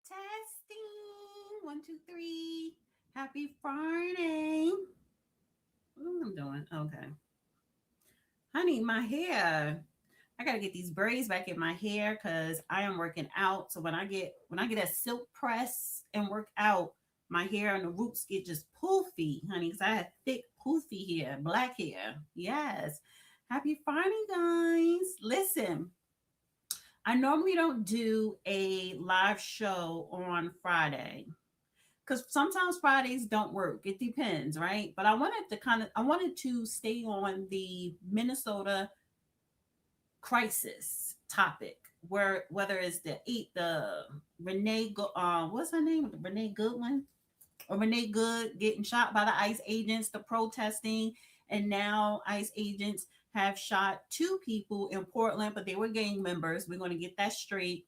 Testing. One, two, three. Happy Friday. What am I doing? Okay. Honey, my hair. I gotta get these braids back in my hair because I am working out. So when I get a silk press and work out, my hair and the roots get just poofy, honey. Because I have thick poofy hair, black hair. Yes. Happy Friday, guys. Listen, I normally don't do a live show on Friday because sometimes Fridays don't work. It depends, right? But I wanted to stay on the Minnesota crisis topic, where whether it's the what's her name, Renee Goodwin or Renee Good getting shot by the ICE agents, the protesting, and now ICE agents have shot two people in Portland, but they were gang members. We're going to get that straight.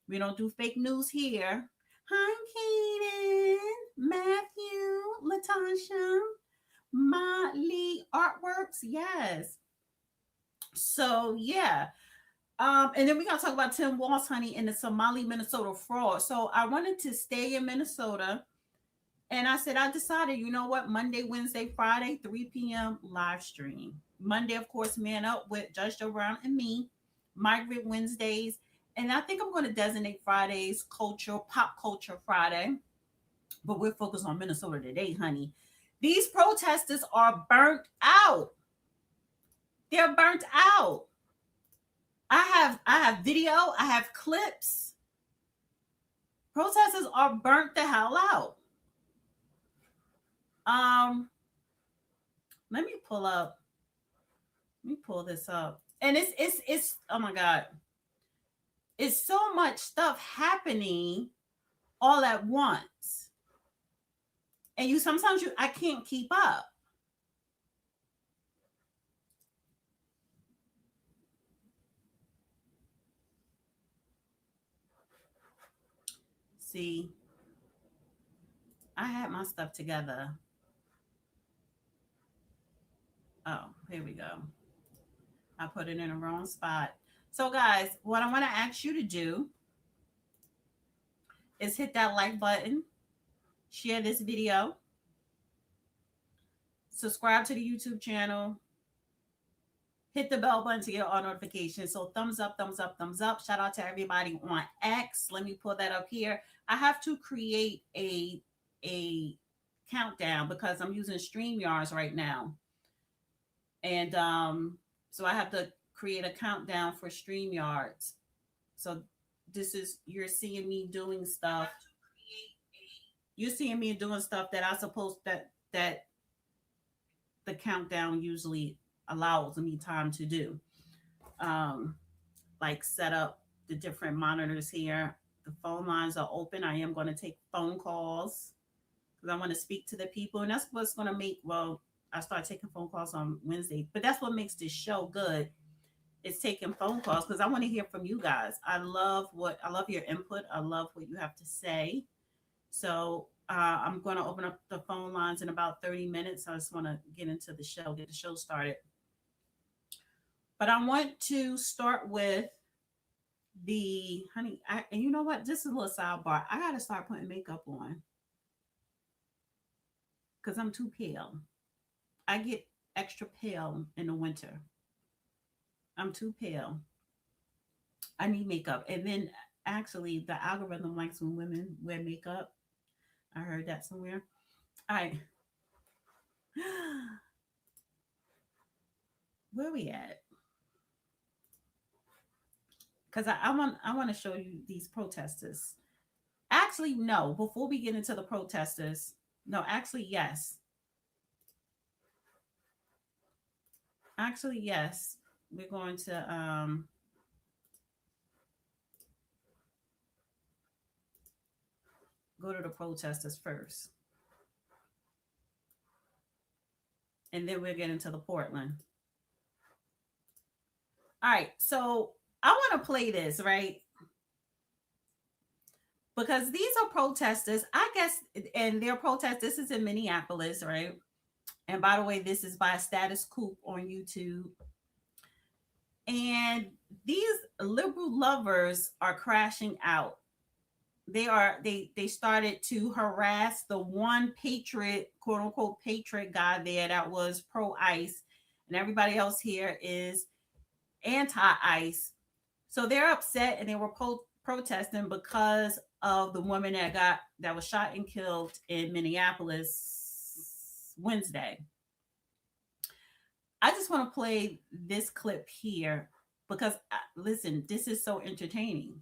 We don't do fake news here. Hi, Kaden, Matthew, Latasha, Motley Artworks. Yes. So yeah. And then we gotta talk about Tim Walsh, honey, and the Somali Minnesota fraud. So I wanted to stay in Minnesota, and I said I decided, you know what, Monday, Wednesday, Friday, 3 p.m. live stream. Monday, of course, Man Up with Judge Joe Brown and me. Migrant Wednesdays, and I think I'm going to designate Fridays pop culture Friday. But we're focused on Minnesota today, honey. These protesters are burnt out. They're burnt out. I have video, I have clips. Protesters are burnt the hell out. Um, let me pull up. Let me pull this up. And it's oh my god. It's so much stuff happening all at once. And I can't keep up. See, I had my stuff together. Oh, here we go. I put it in the wrong spot. So, guys, what I want to ask you to do is hit that like button, share this video, subscribe to the YouTube channel, hit the bell button to get all notifications. So, thumbs up, thumbs up, thumbs up. Shout out to everybody on X. Let me pull that up here. I have to create a countdown because I'm using StreamYards right now. And so I have to create a countdown for StreamYards. So this is you're seeing me doing stuff. You're seeing me doing stuff that I suppose that the countdown usually allows me time to do. Um, like set up the different monitors here. The phone lines are open. I am going to take phone calls because I want to speak to the people, and that's what's going to make. Well, I start taking phone calls on Wednesday, but that's what makes this show good. It's taking phone calls because I want to hear from you guys. I love your input. I love what you have to say. So I'm going to open up the phone lines in about 30 minutes. I just want to get into the show, get the show started. But I want to start with the honey. And you know what? Just a little sidebar. I got to start putting makeup on because I'm too pale. I get extra pale in the winter. I'm too pale. I need makeup. And then actually, the algorithm likes when women wear makeup. I heard that somewhere. All right. Where we at? Because I want to show you these protesters. Actually, no. Before we get into the protesters, no. Actually, yes. Actually, yes. We're going to go to the protesters first, and then we'll get into the Portland. All right. So I want to play this right because these are protesters. I guess, and they're protesters. This is in Minneapolis, right? And by the way, this is by Status Coop on YouTube. And these liberal lovers are crashing out. they started to harass the one patriot, quote unquote patriot guy there that was pro ICE, and everybody else here is anti ICE. So they're upset and they were protesting because of the woman that was shot and killed in Minneapolis Wednesday. I just want to play this clip here because listen, this is so entertaining.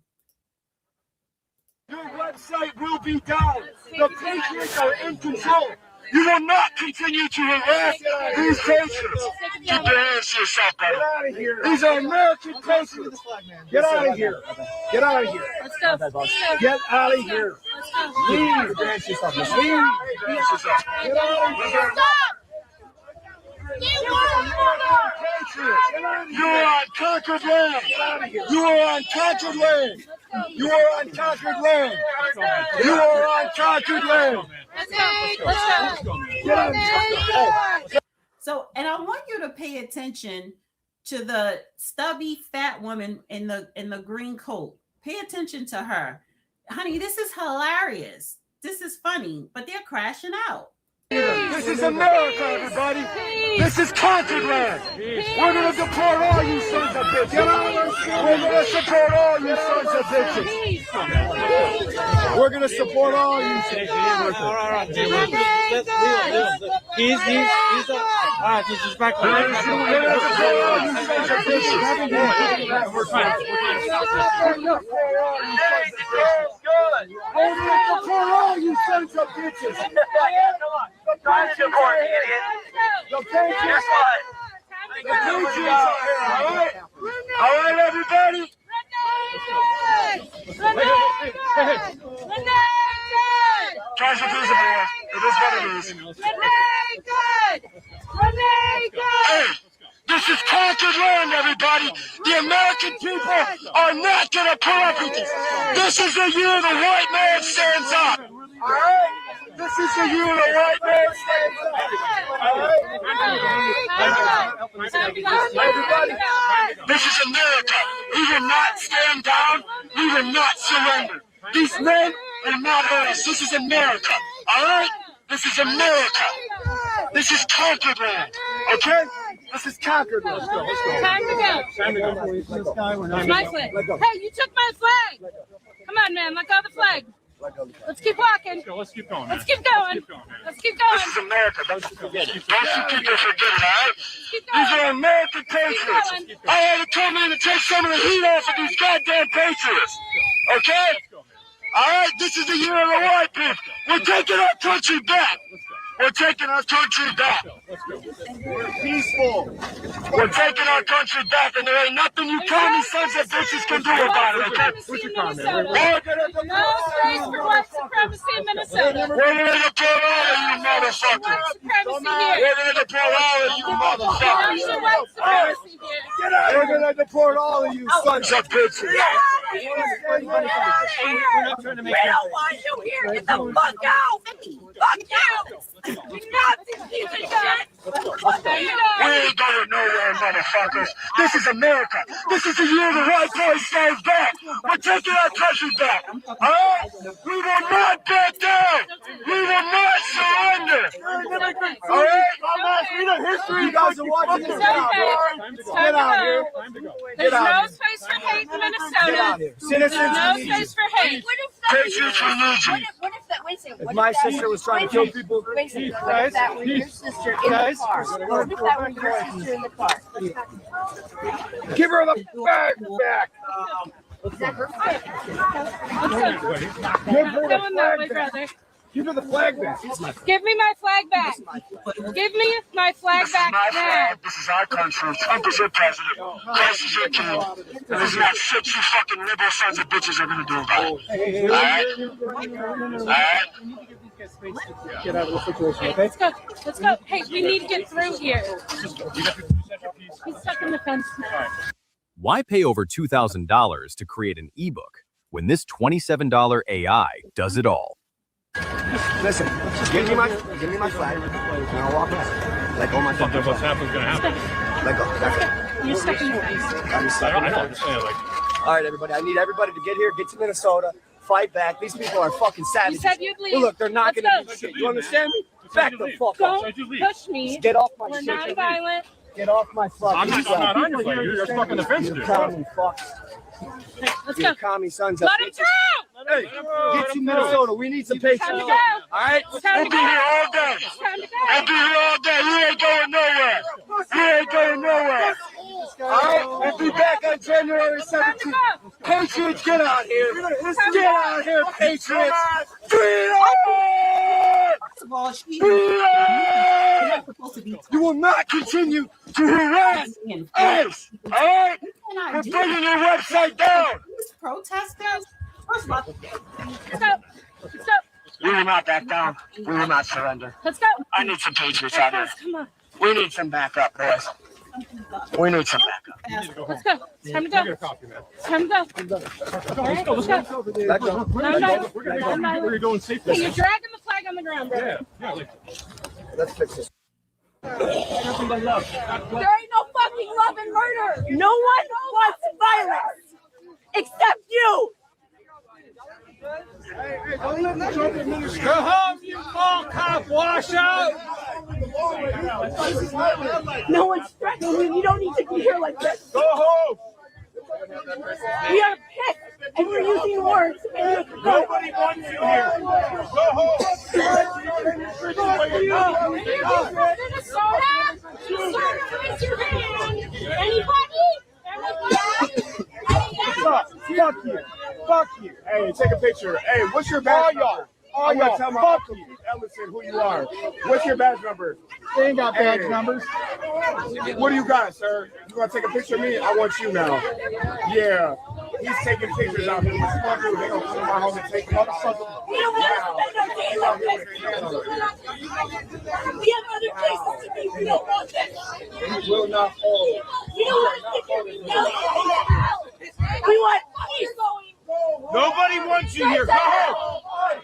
Your website will be down. The patriots are in control. You will not continue to harass these patriots. Keep your hands to yourself, brother. Get out of here. These are American patriots. Get out of here. Get out of here. Let's go. Get out of here. Leave. Leave. Get out of here. You are on conquered land. You are on conquered land. You are on conquered land. You are on conquered land. So, and I want you to pay attention to the stubby fat woman in the green coat. Pay attention to her. Honey, this is hilarious. This is funny, but they're crashing out. This is America, everybody. This is conquered land. We're going to deport all you sons of bitches. We're going to support all you sons of bitches. We're going to support all you sons of bitches. All right. He's all right, disrespectful. We're going to deport all you sons of bitches. We're trying to stop this. We're going to deport all you sons of bitches. Trying to support the idiot. Guess what? All right, everybody. Try some peace, everyone. It is what it is. Hey, this is conquered land, everybody. The American people are not going to put up with this. This is the year the white man stands up. All right? This is the year the white man stands up. All right? Everybody, this is America. We will not stand down. We will not surrender. These men will not hurt us. This is America. All right? This is America. This is conquered land. Okay? This is conquered land. Let's go. Time to go. My flag. Hey, you took my flag. Come on, man. Let go of the flag. Let's keep walking. Let's keep going. Let's keep going. Let's keep going. This is America. Don't you forget it. Don't you people forget it, all right? These are American patriots. I had to come in and take some of the heat off of these goddamn patriots. Okay? All right? This is the year of the white people. We're taking our country back. We're taking our country back. We're peaceful. We're taking our country back, and there ain't nothing you commie sons of bitches can do about it, okay? What's your comment? No space for white supremacy in Minnesota. We're going to deport all of you motherfuckers. White supremacy here. We're going to deport all of you motherfuckers. No white supremacy here. We're going to deport all of you sons of bitches. We don't want you here. Get the fuck out. Fuck you. You Nazi piece of shit. We ain't going nowhere, motherfuckers. This is America. This is the year the white boy stays back. We're taking our country back. All right? We will not back down. We will not surrender. All right? Read the history. You guys are watching this now. Get out here. There's no space for hate in Minnesota. There's no space for hate. Patriots, we need you. If my sister was trying to kill people, What if that were your sister in the car? What if that were your sister in the car? Give her the bag back. Let's go. Give her the Doing that, my flag back. brother. Give her the flag back. Give me my flag back. Give me my flag This is back my now. flag. This is our country. Trump is your president. Christ is your king. And there's not shit you fucking liberal sons of bitches are going to do about it. All right? All right? get out of the situation, okay? Let's go. Let's go. Hey, we need to get through here. He's stuck in the fence. Why pay over $2,000 to create an ebook when this $27 AI does it all? Listen, give me my flag, and I'll walk out. Let go of my fucking What's flag. gonna happen? Let go. That's it. You're stuck in the fence. I'm stuck. I don't understand. Like, All right, everybody. I need everybody to get here, get to Minnesota. fight back. These people are fucking You savages. said you'd leave. Well, look, they're not Let's gonna go. do shit. You understand me? Back the fuck up. Don't push me. Get off my We're shit. non-violent. Get off my fucking I'm not on your side. You're stuck on the fence, You dude. commie fucks. Let's You go. commie sons up. Let him through. Hey, get to Minnesota. We need some patience. Time to All go. right? Time I'll to be go. here all day. Time to I'll go. be here all day. You ain't going nowhere. You ain't going nowhere. All right? We'll be back on January Time to 17th. go. Patriots, get out here. Get out here, Patriots. Freedom! First of all, she's Freedom! not supposed to be You will not continue to harass us. All right? We're bringing your website down. These protesters. First of all, Let's go. Let's go. We will not back down. We will not surrender. Let's go. I need some Patriots out here. Come on. We need some backup, boys. We need some backup. Let's go. Time to go. Get a coffee, man. Time to go. All right, let's go. Non-violent. We're Non-violent. going safely. Hey, you're dragging the flag on the ground, bro. Yeah, like, Let's fix this. There ain't no fucking love and murder. No one wants violence except you. go home, you all cop washout. No one's threatening you. You don't need to be here like this. Go home. We are pissed and we're using words. And Nobody wants you here. Go home. Minnesota? Minnesota, raise your hand. Anybody? Fuck you. Fuck you. Hey, take a picture. Hey, what's your badge number? I'm gonna tell my Uncle Ellison who you are. What's your badge number? They ain't got badge numbers. What do you got, sir? You gonna take a picture of me? I want you now. Yeah. He's taking pictures out here. What's he gonna do? They gonna come to my home and take motherfucker. we don't want to spend our day like this. We have other places to be. We don't want this. He will not hold. We don't want to sit here and yell at each other. We want peace. Nobody wants you here. Go home.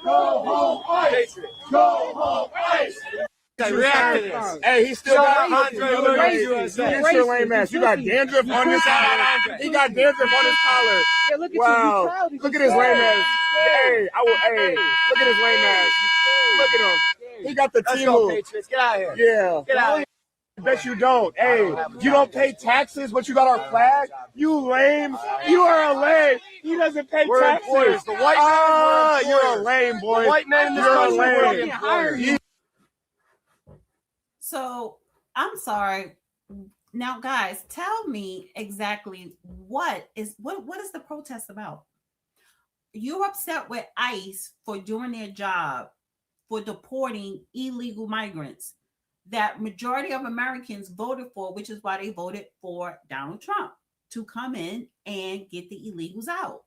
Go home, ICE. Go home, ICE. React to this. Hey, he still got Andre your lame ass. You got dandruff on his collar. He got dandruff on his collar. Wow. Look at his lame ass. Hey, hey, look at his lame ass. Look at him. He got the Let's go, T-move. Patriots. Get out of here. Yeah. Get out of here. I bet you don't. Hey, you don't pay taxes, but you got our flag? You lame. You are a lame. He doesn't pay We're taxes. employers. The white man, we're You're a employers. lame, boy. The white man in this You're a country, we're lame. employers. so I'm sorry. Now, guys, tell me exactly what is the protest about? You're upset with ICE for doing their job, for deporting illegal migrants that majority of Americans voted for, which is why they voted for Donald Trump to come in and get the illegals out.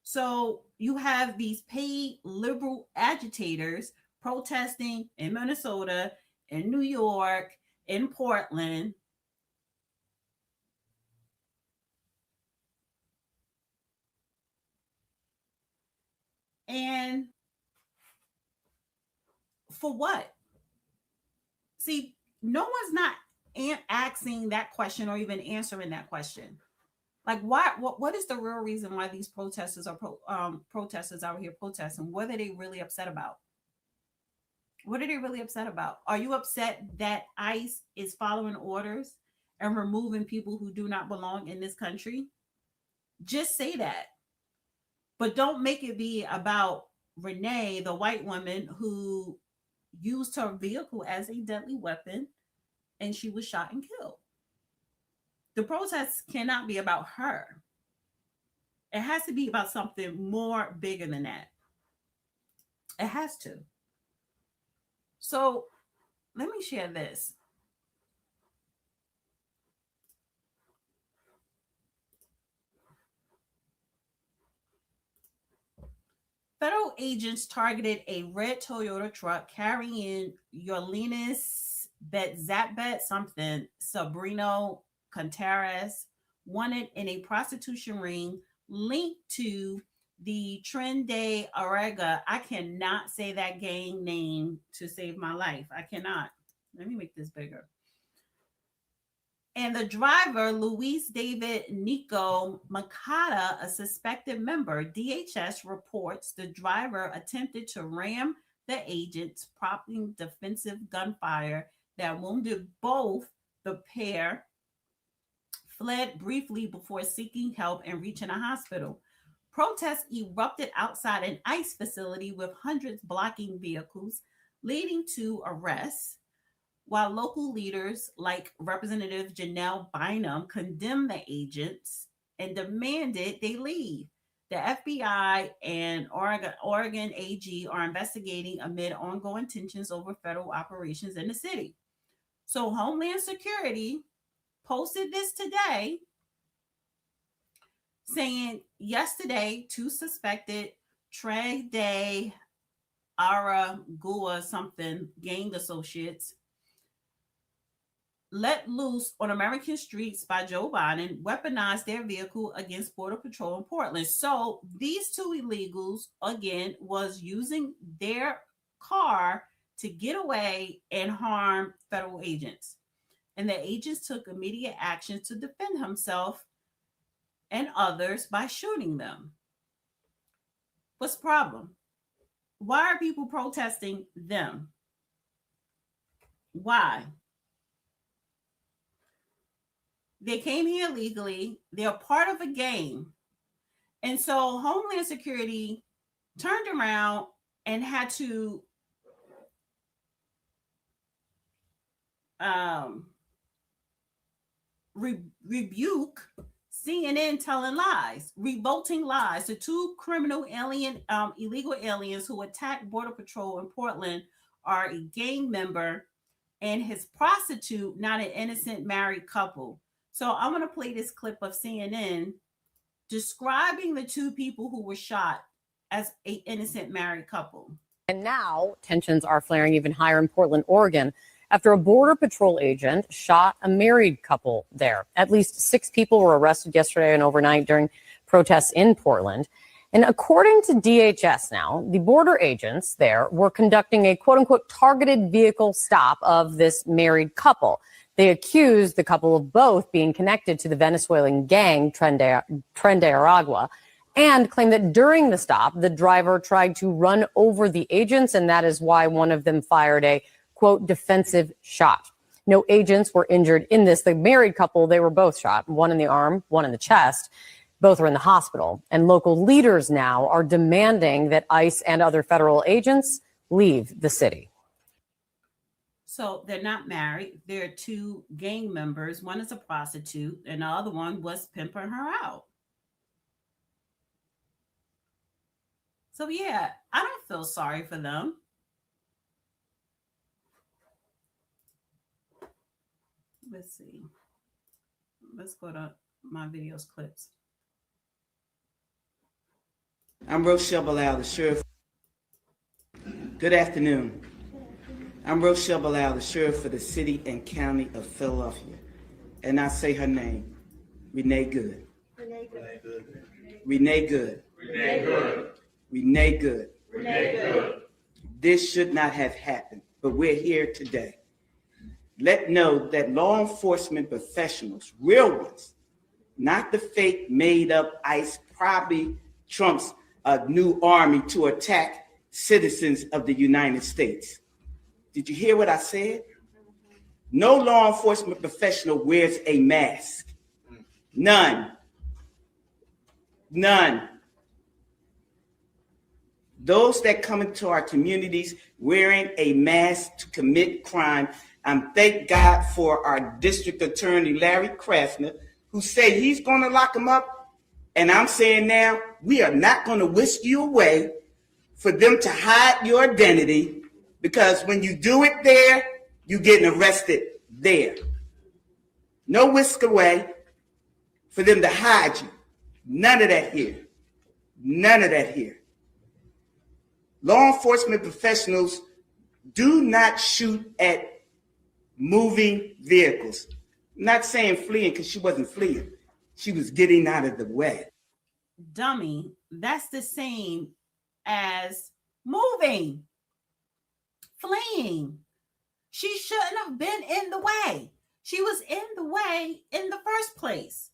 So you have these paid liberal agitators protesting in Minnesota, in New York, in Portland. And for what? See, no one's not asking that question or even answering that question. Like, what is the real reason why these protesters are protesters out here protesting? What are they really upset about? What are they really upset about? Are you upset that ICE is following orders and removing people who do not belong in this country? Just say that. But don't make it be about Renee, the white woman who used her vehicle as a deadly weapon and she was shot and killed. The protests cannot be about her. It has to be about something more bigger than that. It has to. So let me share this. Federal agents targeted a red Toyota truck carrying Yorlinis Betzatbet something, Sabrino Contreras, wanted in a prostitution ring linked to the Trende Arega. I cannot say that gang name to save my life. I cannot. Let me make this bigger. And the driver, Luis David Nico Makata, a suspected member, DHS reports the driver attempted to ram the agents, prompting defensive gunfire that wounded both. The pair fled briefly before seeking help and reaching a hospital. Protests erupted outside an ICE facility with hundreds blocking vehicles, leading to arrests, while local leaders like Representative Janelle Bynum condemned the agents and demanded they leave. The FBI and Oregon AG are investigating amid ongoing tensions over federal operations in the city. So Homeland Security posted this today, saying yesterday 2 suspected Trey Day Aragua something gang associates let loose on American streets by Joe Biden weaponized their vehicle against Border Patrol in Portland. So these 2 illegals, again, was using their car to get away and harm federal agents. And the agents took immediate action to defend himself and others by shooting them. What's the problem? Why are people protesting them? Why? They came here illegally. They're part of a gang. And so Homeland Security turned around and had to rebuke CNN telling lies, revolting lies. The 2 criminal illegal aliens who attacked Border Patrol in Portland are a gang member and his prostitute, not an innocent married couple. So I'm going to play this clip of CNN describing the 2 people who were shot as an innocent married couple. And now tensions are flaring even higher in Portland, Oregon, after a Border Patrol agent shot a married couple there. At least 6 people were arrested yesterday and overnight during protests in Portland. And according to DHS now, the border agents there were conducting a quote unquote targeted vehicle stop of this married couple. They accused the couple of both being connected to the Venezuelan gang Tren de Aragua and claimed that during the stop, the driver tried to run over the agents, and that is why one of them fired a, quote, defensive shot. No agents were injured in this. The married couple, they were both shot, one in the arm, one in the chest. Both are in the hospital. And local leaders now are demanding that ICE and other federal agents leave the city. So they're not married. They're 2 gang members. One is a prostitute, and the other one was pimping her out. So yeah, I don't feel sorry for them. Let's see. Let's go to my videos clips. I'm Rochelle Bilal, the sheriff. Good afternoon. I'm Rochelle Bilal, the sheriff for the city and county of Philadelphia. And I say her name, Renee Good. Renee Good. Renee Good. Renee Good. Renee Good. Renee Good. This should not have happened, but we're here today. Let know that law enforcement professionals, real ones, not the fake made up ICE, probably Trump's new army to attack citizens of the United States. Did you hear what I said? No law enforcement professional wears a mask. None. None. Those that come into our communities wearing a mask to commit crime, thank God for our district attorney, Larry Krasner, who said he's going to lock them up. And I'm saying now, we are not going to whisk you away for them to hide your identity, because when you do it there, you're getting arrested there. No whisk away for them to hide you. None of that here. None of that here. Law enforcement professionals do not shoot at moving vehicles. I'm not saying fleeing, because she wasn't fleeing. She was getting out of the way. Dummy, that's the same as moving, fleeing. She shouldn't have been in the way. She was in the way in the first place.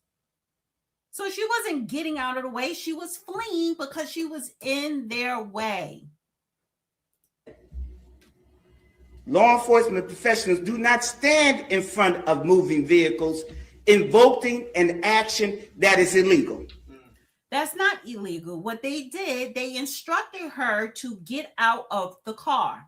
So she wasn't getting out of the way. She was fleeing because she was in their way. Law enforcement professionals do not stand in front of moving vehicles invoking an action that is illegal. That's not illegal. What they did, they instructed her to get out of the car.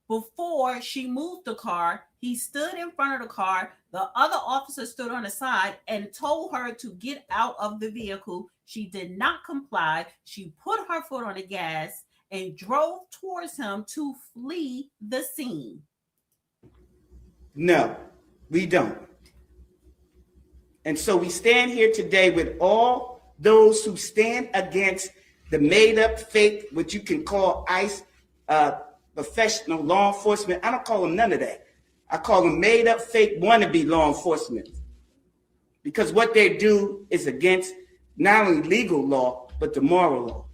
Before she moved the car, he stood in front of the car. The other officer stood on the side and told her to get out of the vehicle. She did not comply. She put her foot on the gas and drove towards him to flee the scene. No, we don't. And so we stand here today with all those who stand against the made-up, fake, what you can call ICE, professional law enforcement. I don't call them none of that. I call them made-up, fake, wannabe law enforcement. Because what they do is against not only legal law, but the moral law.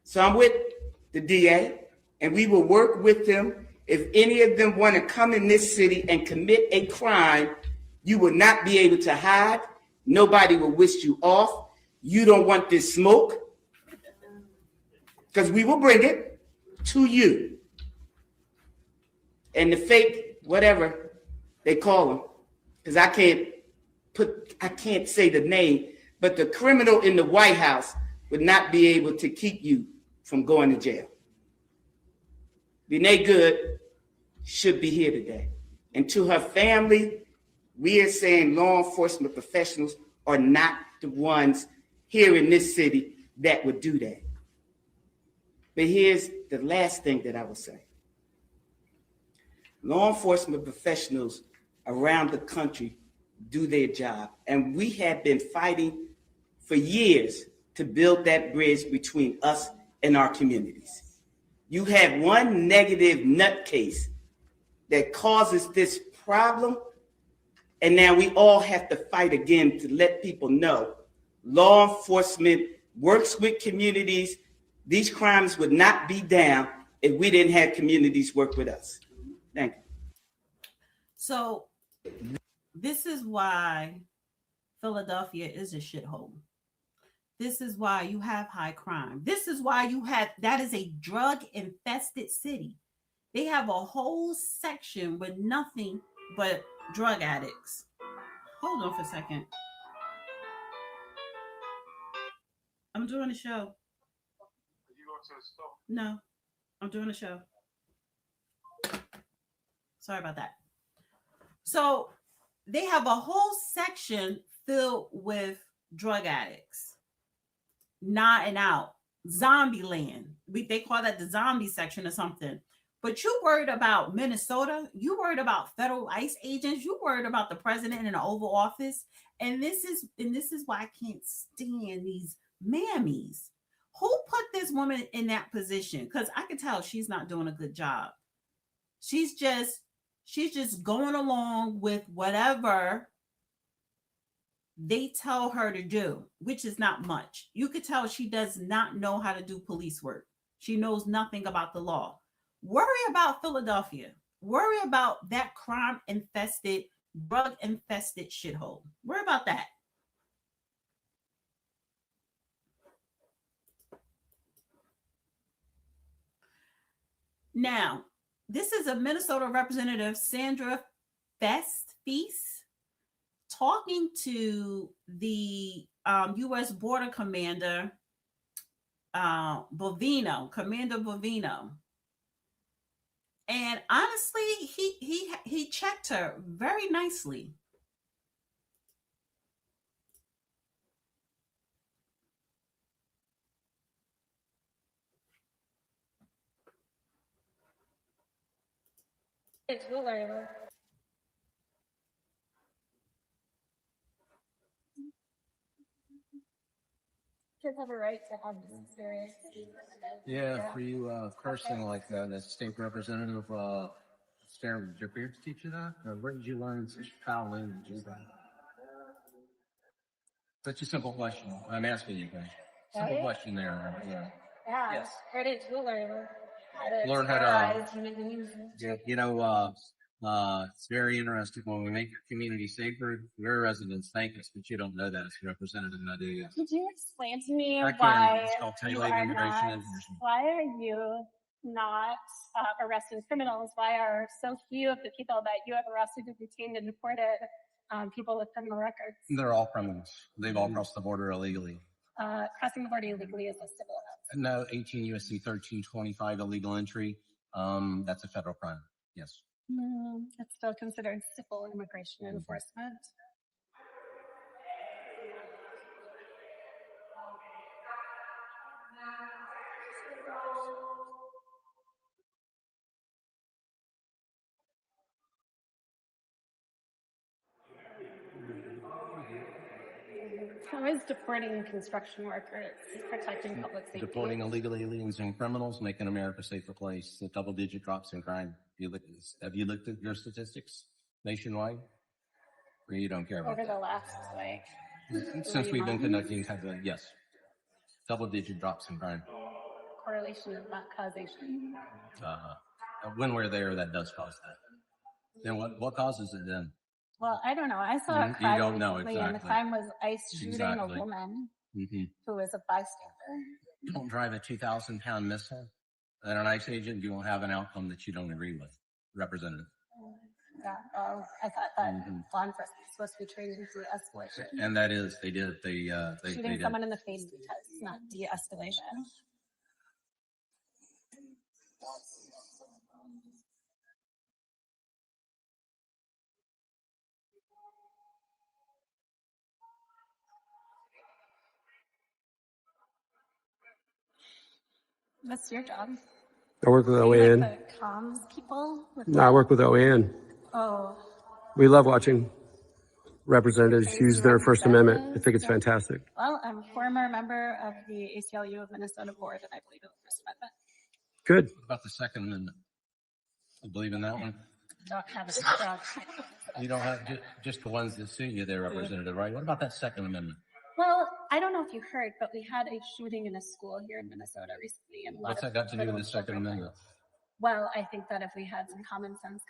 So I'm with the DA, and we will work with them. If any of them want to come in this city and commit a crime, you will not be able to hide. Nobody will wish you off. You don't want this smoke, because we will bring it to you. And the fake, whatever they call them, because I can't say the name, but the criminal in the White House would not be able to keep you from going to jail. Renee Good should be here today. And to her family, we are saying law enforcement professionals are not the ones here in this city that would do that. But here's the last thing that I will say. Law enforcement professionals around the country do their job. And we have been fighting for years to build that bridge between us and our communities. You have one negative nutcase that causes this problem, and now we all have to fight again to let people know law enforcement works with communities. These crimes would not be down if we didn't have communities work with us. Thank you. So this is why Philadelphia is a shithole. This is why you have high crime. This is why that is a drug infested city. They have a whole section with nothing but drug addicts. Hold on for a second. I'm doing a show. No, I'm doing a show. Sorry about that. So they have a whole section filled with drug addicts. Not and out. Zombie land. They call that the zombie section or something. But you worried about Minnesota. You worried about federal ICE agents. You worried about the president in the Oval Office. And this is why I can't stand these mammies. Who put this woman in that position? Because I can tell she's not doing a good job. She's just going along with whatever they tell her to do, which is not much. You could tell she does not know how to do police work. She knows nothing about the law. Worry about Philadelphia. Worry about that crime-infested, drug-infested shithole. Worry about that. Now, this is a Minnesota Representative, Sandra Feast, talking to the U.S. Border Commander, Commander Bovino. And honestly, he checked her very nicely. It's whatever. Kids have a right to have this experience. Yeah, for you cursing like that, as state representative, Sarah, did your parents teach you that? Or where did you learn such foul language? Such a simple question. I'm asking you guys. Simple question there. Yeah. Yeah. Yes. Ready to learn. Learn how to, It's very interesting when we make your community safer. Your residents thank us, but you don't know that as a representative, do you? Could you explain to me I can. why It's called you tailored are immigration not? enforcement. Why are you not arresting criminals? Why are so few of the people that you have arrested and detained and deported people with criminal records? They're all criminals. They've all crossed the border illegally. Crossing the border illegally is a civil offense. No, 18 U.S.C. 1325 illegal entry. That's a federal crime. Yes. It's still considered civil immigration enforcement. How is deporting construction workers protecting public safety? Deporting illegal aliens and criminals, making America a safer place. The double-digit drops in crime. Have you looked at your statistics nationwide? Or you don't care about Over that? the last, Since we've been conducting, yes, double-digit drops in crime. correlation is not causation. When we're there, that does cause that. Then what causes it then? Well, I don't know. I saw a You crime don't know, recently, and the exactly. crime was ICE shooting Exactly. a woman Mm-hmm. who was a bystander. Don't drive a 2,000-pound missile at an ICE agent, you won't have an outcome that you don't agree with, Representative. Yeah, I thought that law enforcement was supposed to be trained in de-escalation. And that is, they did. They Shooting did. someone in the face because not de-escalation. What's your job? I work with Are you OAN. like the comms people? No, I work with OAN. Oh. We love watching representatives use their First Amendment. I think it's fantastic. Well, I'm a former member of the ACLU of Minnesota board, and I believe in the First Amendment. Good. What about the Second Amendment? You believe in that one? Don't have a job. You don't have just the ones that suit you there, Representative, right? What about that Second Amendment? Well, I don't know if you heard, but we had a shooting in a school here in Minnesota recently. And What's that got to do with the Second Amendment? Well, I think that if we had some common sense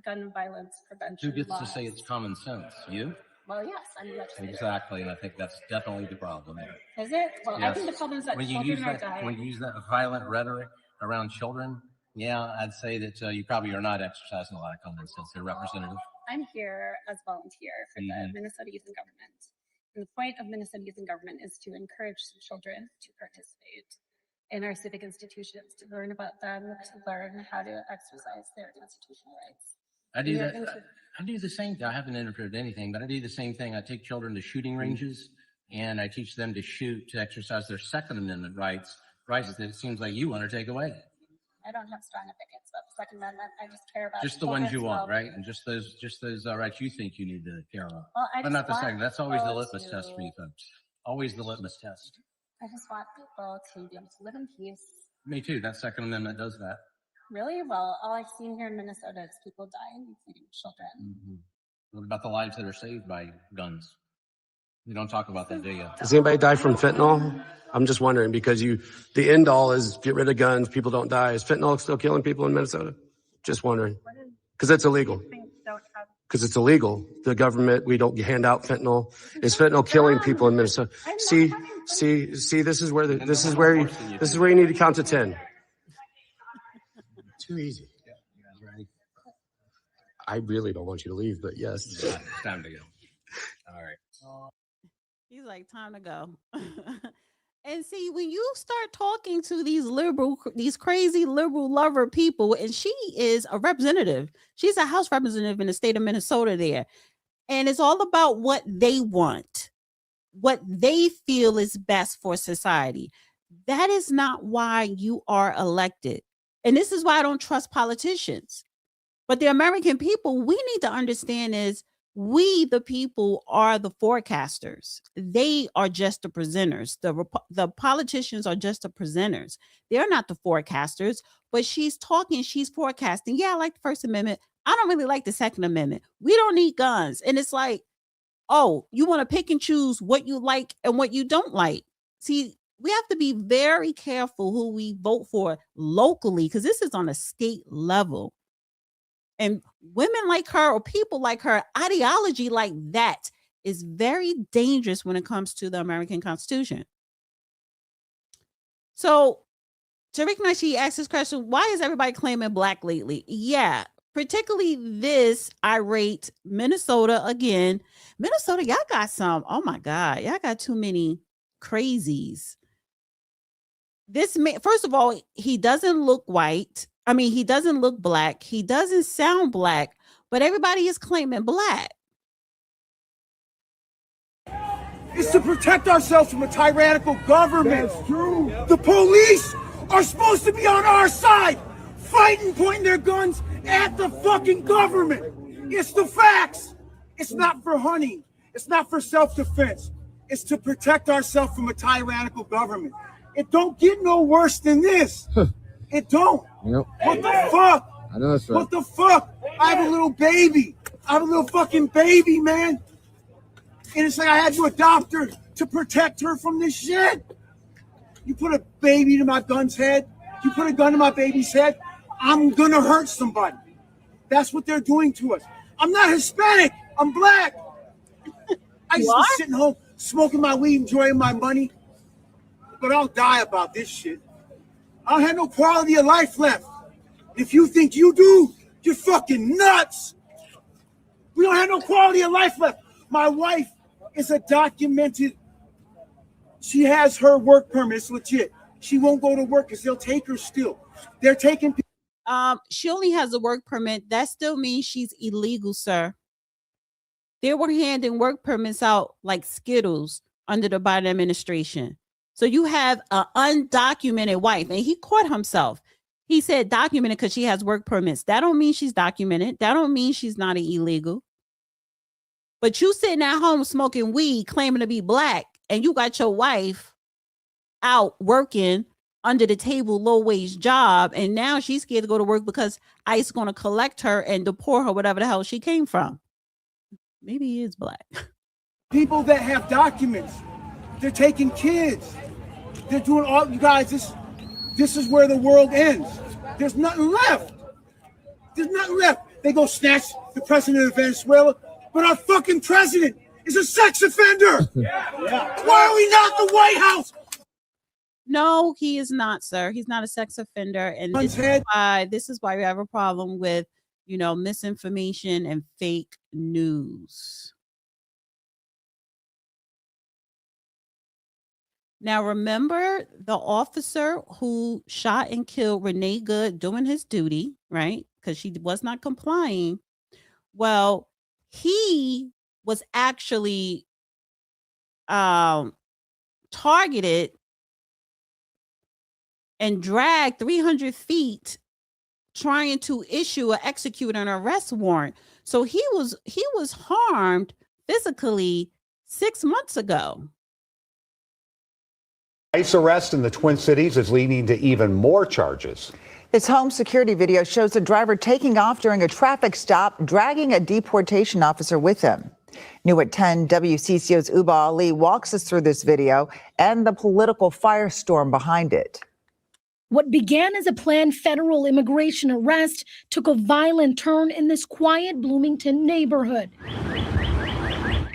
gun violence prevention Who gets laws. to say it's common sense? You? Well, yes, I'm the legislator. Exactly, and I think that's definitely the problem there. Is it? Well, Yes. I think the problem is that when you children are dying. When you use that violent rhetoric around children, yeah, I'd say that you probably are not exercising a lot of common sense there, Representative. I'm here as volunteer for the Minnesota Youth in Government. And the point of Minnesota Youth in Government is to encourage children to participate in our civic institutions, to learn about them, to learn how to exercise their constitutional rights. I do the same thing. I haven't interpreted anything, but I do the same thing. I take children to shooting ranges and I teach them to shoot, to exercise their Second Amendment rights that it seems like you want to take away. I don't have strong opinions about the Second Amendment. I just care about just the ones you want, well-being. right? And just those rights you think you need to care about. Well, but not the second. That's always the litmus test for you folks. Always the litmus test. I just want people to be able to live in peace. Me too. That Second Amendment does that. Really? Well, all I've seen here in Minnesota is people dying, including children. What about the lives that are saved by guns? You don't talk about that, do you? Does anybody die from fentanyl? I'm just wondering because the end all is get rid of guns, people don't die. Is fentanyl still killing people in Minnesota? Just wondering. Because it's illegal. Because it's illegal. The government, we don't hand out fentanyl. Is fentanyl killing people in Minnesota? See, this is where you need to count to 10. Too easy. Yeah, you guys ready? I really don't want you to leave, but yes. Yeah, it's time to go. All right. He's like, time to go. And see, when you start talking to these crazy liberal lover people, and she is a representative, she's a House representative in the state of Minnesota there. And it's all about what they want, what they feel is best for society. That is not why you are elected. And this is why I don't trust politicians. But the American people, we need to understand is we, the people, are the forecasters. They are just the presenters. The politicians are just the presenters. They're not the forecasters, but she's talking, she's forecasting. Yeah, I like the First Amendment. I don't really like the Second Amendment. We don't need guns. And it's like, oh, you want to pick and choose what you like and what you don't like. See, we have to be very careful who we vote for locally because this is on a state level. And women like her or people like her, ideology like that is very dangerous when it comes to the American Constitution. So Tariq Nasheed asked this question, why is everybody claiming black lately? Yeah, particularly this irate Minnesota again. Minnesota, y'all got some. Oh my God, y'all got too many crazies. This man, first of all, he doesn't look white. I mean, he doesn't look black. He doesn't sound black, but everybody is claiming black. It's to protect ourselves from a tyrannical government. That's true. The police are supposed to be on our side, fighting, pointing their guns at the fucking government. It's the facts. It's not for hunting. It's not for self-defense. It's to protect ourselves from a tyrannical government. It don't get no worse than this. It don't. Yep. What the fuck? I know that's right. What the fuck? I have a little baby. I have a little fucking baby, man. And it's like I had to adopt her to protect her from this shit. You put a baby to my gun's head, you put a gun to my baby's head, I'm gonna hurt somebody. That's what they're doing to us. I'm not Hispanic, I'm black. I used to be sitting home smoking my weed, enjoying my money, but I'll die about this shit. I don't have no quality of life left. If you think you do, you're fucking nuts. We don't have no quality of life left. My wife is a documented, she has her work permit, it's legit. She won't go to work because they'll take her still. They're taking people. She only has a work permit. That still means she's illegal, sir. They were handing work permits out like Skittles under the Biden administration. So you have an undocumented wife, and he caught himself. He said documented because she has work permits. That don't mean she's documented. That don't mean she's not an illegal. But you sitting at home smoking weed, claiming to be black, and you got your wife out working under the table, low wage job, and now she's scared to go to work because ICE going to collect her and deport her, whatever the hell she came from. Maybe he is black. People that have documents, they're taking kids. They're doing all, you guys, this is where the world ends. There's nothing left. There's nothing left. They go snatch the president of Venezuela, but our fucking president is a sex offender. Why are we not the White House? No, he is not, sir. He's not a sex offender. And this is why we have a problem with, misinformation and fake news. Now, remember the officer who shot and killed Renee Good doing his duty, right? Because she was not complying. Well, he was actually targeted and dragged 300 feet trying to execute an arrest warrant. So he was harmed physically 6 months ago. ICE arrest in the Twin Cities is leading to even more charges. This home security video shows a driver taking off during a traffic stop, dragging a deportation officer with him. New at 10, WCCO's Uba Ali walks us through this video and the political firestorm behind it. What began as a planned federal immigration arrest took a violent turn in this quiet Bloomington neighborhood.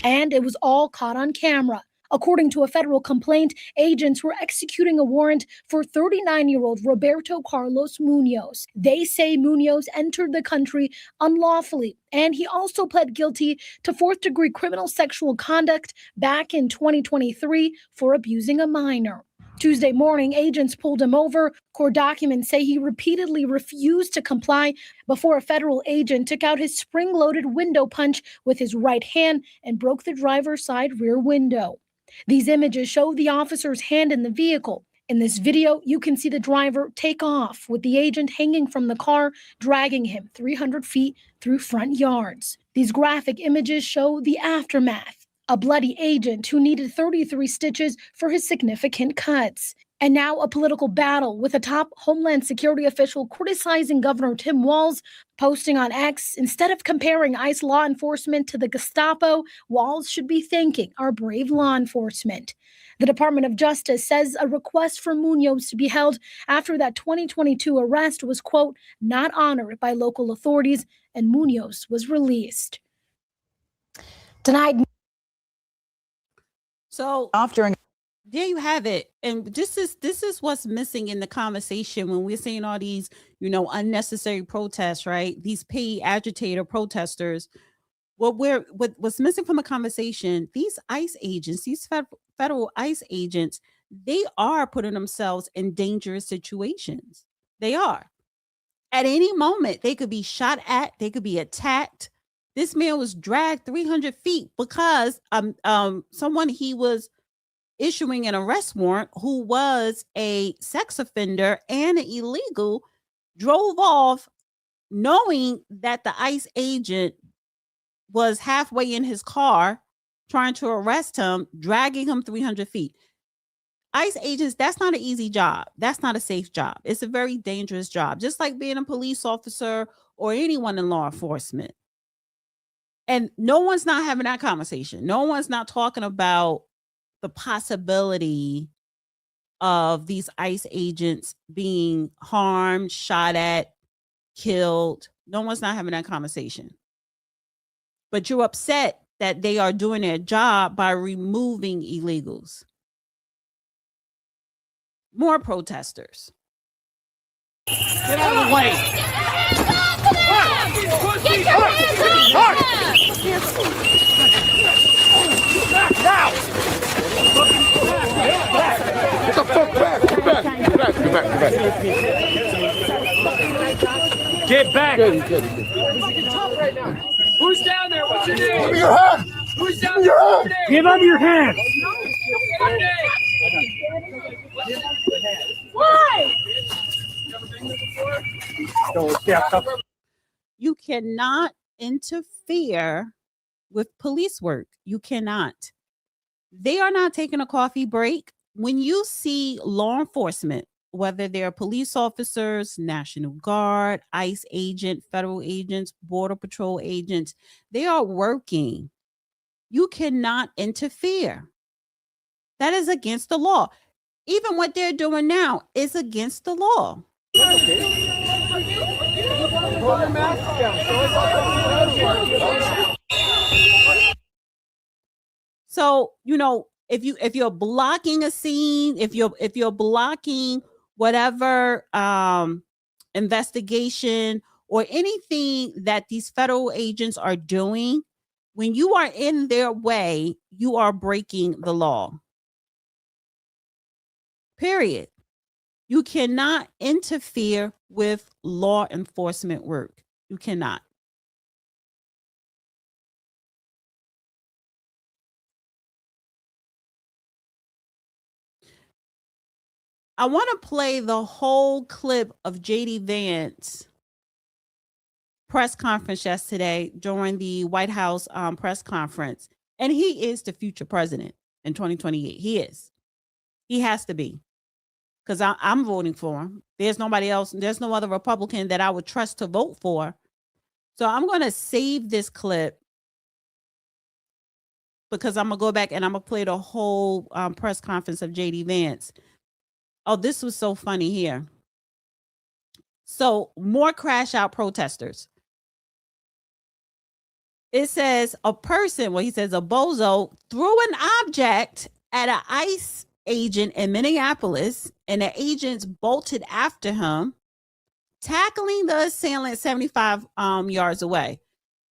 And it was all caught on camera. According to a federal complaint, agents were executing a warrant for 39-year-old Roberto Carlos Munoz. They say Munoz entered the country unlawfully, and he also pled guilty to fourth-degree criminal sexual conduct back in 2023 for abusing a minor. Tuesday morning, agents pulled him over. Court documents say he repeatedly refused to comply before a federal agent took out his spring-loaded window punch with his right hand and broke the driver's side rear window. These images show the officer's hand in the vehicle. In this video, you can see the driver take off with the agent hanging from the car, dragging him 300 feet through front yards. These graphic images show the aftermath. A bloody agent who needed 33 stitches for his significant cuts. And now a political battle with a top Homeland Security official criticizing Governor Tim Walz, posting on X, instead of comparing ICE law enforcement to the Gestapo, Walz should be thanking our brave law enforcement. The Department of Justice says a request for Munoz to be held after that 2022 arrest was, quote, not honored by local authorities and Munoz was released. Tonight. So off during. There you have it. And this is what's missing in the conversation when we're seeing all these, unnecessary protests, right? These paid agitator protesters. What's missing from the conversation, these ICE agents, these federal ICE agents, they are putting themselves in dangerous situations. They are. At any moment, they could be shot at, they could be attacked. This man was dragged 300 feet because someone he was issuing an arrest warrant, who was a sex offender and an illegal, drove off knowing that the ICE agent was halfway in his car trying to arrest him, dragging him 300 feet. ICE agents, that's not an easy job. That's not a safe job. It's a very dangerous job, just like being a police officer or anyone in law enforcement. And no one's not having that conversation. No one's not talking about the possibility of these ICE agents being harmed, shot at, killed. No one's not having that conversation. But you're upset that they are doing their job by removing illegals. More protesters. Get out of the way! Get your hands off! Now! Get the fuck back! Get back! Get back! Get back! Get back! Get back! Who's down there? What's your name? Give me your hand! Who's down there? Give up your hand! Why? You cannot interfere with police work. You cannot. They are not taking a coffee break. When you see law enforcement, whether they're police officers, National Guard, ICE agent, federal agents, Border Patrol agents, they are working. You cannot interfere. That is against the law. Even what they're doing now is against the law. So, if you're blocking a scene, if you're blocking whatever investigation or anything that these federal agents are doing, when you are in their way, you are breaking the law. Period. You cannot interfere with law enforcement work. You cannot. I want to play the whole clip of JD Vance press conference yesterday during the White House press conference. And he is the future president in 2028. He is. He has to be. Because I'm voting for him. There's nobody else. There's no other Republican that I would trust to vote for. So I'm going to save this clip because I'm going to go back and I'm going to play the whole press conference of JD Vance. Oh, this was so funny here. So more crash out protesters. It says a person, he says a bozo threw an object at an ICE agent in Minneapolis, and the agents bolted after him, tackling the assailant 75 yards away.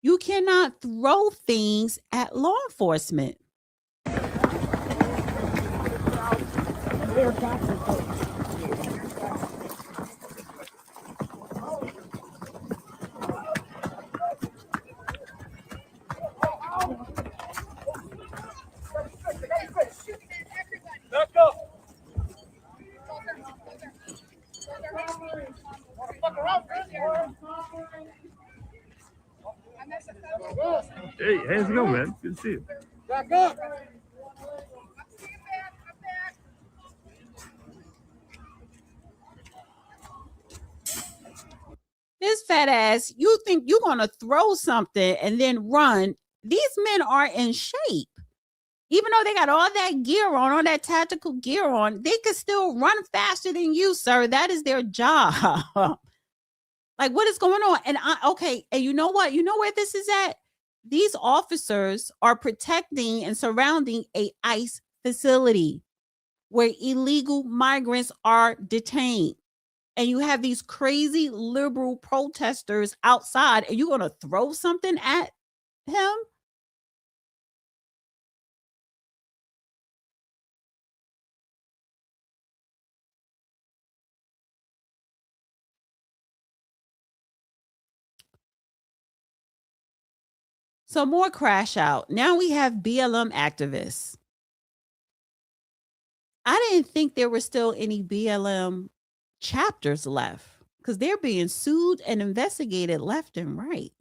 You cannot throw things at law enforcement. Back up! Hey, how's it going, man? Good to see you. Back up! This fat ass, you think you're going to throw something and then run. These men are in shape. Even though they got all that gear on, all that tactical gear on, they could still run faster than you, sir. That is their job. Like, what is going on? And and you know what? You know where this is at? These officers are protecting and surrounding a ICE facility where illegal migrants are detained. And you have these crazy liberal protesters outside, and you're going to throw something at him? So more crash out. Now we have BLM activists. I didn't think there were still any BLM chapters left because they're being sued and investigated left and right.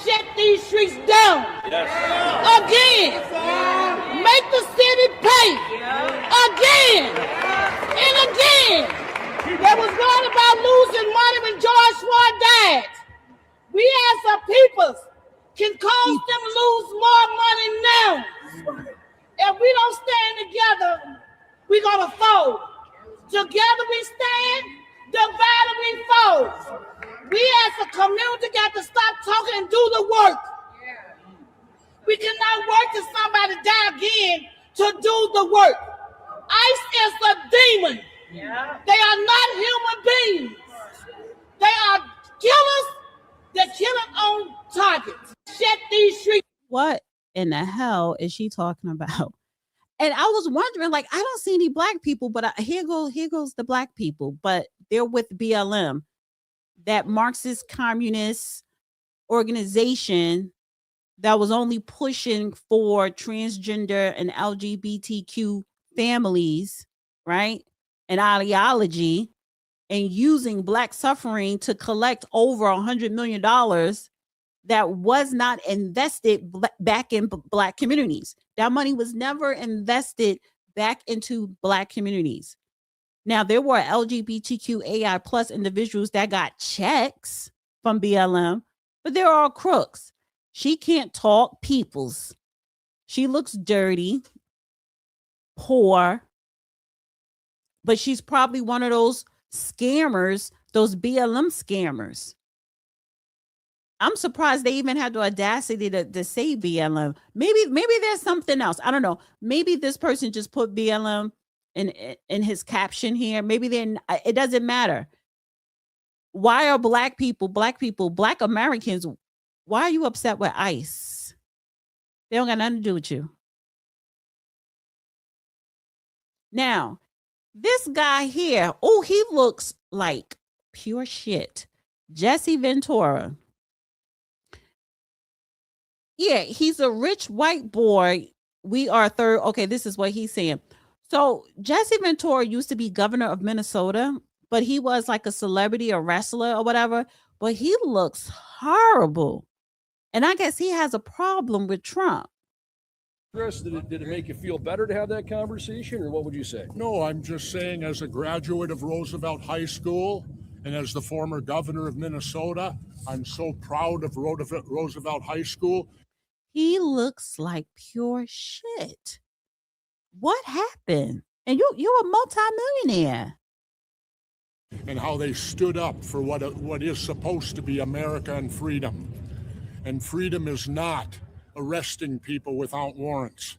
Shut these streets down. Yes. Again. Make the city pay. Again. And again. They was worried about losing money when George Floyd died. We as a people can cause them lose more money now. If we don't stand together, we're going to fold. Together we stand, divided we fold. We as a community got to stop talking and do the work. We cannot wait till somebody die again to do the work. ICE is a demon. They are not human beings. They are killers. They're killing on target. Shut these streets. What in the hell is she talking about? And I was wondering, like, I don't see any black people, but here goes the black people, but they're with BLM, that Marxist communist organization that was only pushing for transgender and LGBTQ families, right? And ideology, and using black suffering to collect over $100 million that was not invested back in black communities. That money was never invested back into black communities. Now, there were LGBTQAI plus individuals that got checks from BLM, but they're all crooks. She can't talk peoples. She looks dirty, poor, but she's probably one of those scammers, those BLM scammers. I'm surprised they even had the audacity to say BLM. Maybe there's something else. I don't know. Maybe this person just put BLM in his caption here. Maybe it doesn't matter. Why are black Americans, why are you upset with ICE? They don't got nothing to do with you. Now, this guy here, he looks like pure shit. Jesse Ventura. Yeah, he's a rich white boy. We are third. Okay, this is what he's saying. So Jesse Ventura used to be governor of Minnesota, but he was like a celebrity, a wrestler or whatever. But he looks horrible. And I guess he has a problem with Trump. Chris, did it make you feel better to have that conversation, or what would you say? No, I'm just saying, as a graduate of Roosevelt High School and as the former governor of Minnesota, I'm so proud of Roosevelt High School. He looks like pure shit. What happened? And you're a multimillionaire. And how they stood up for what is supposed to be America and freedom. And freedom is not arresting people without warrants.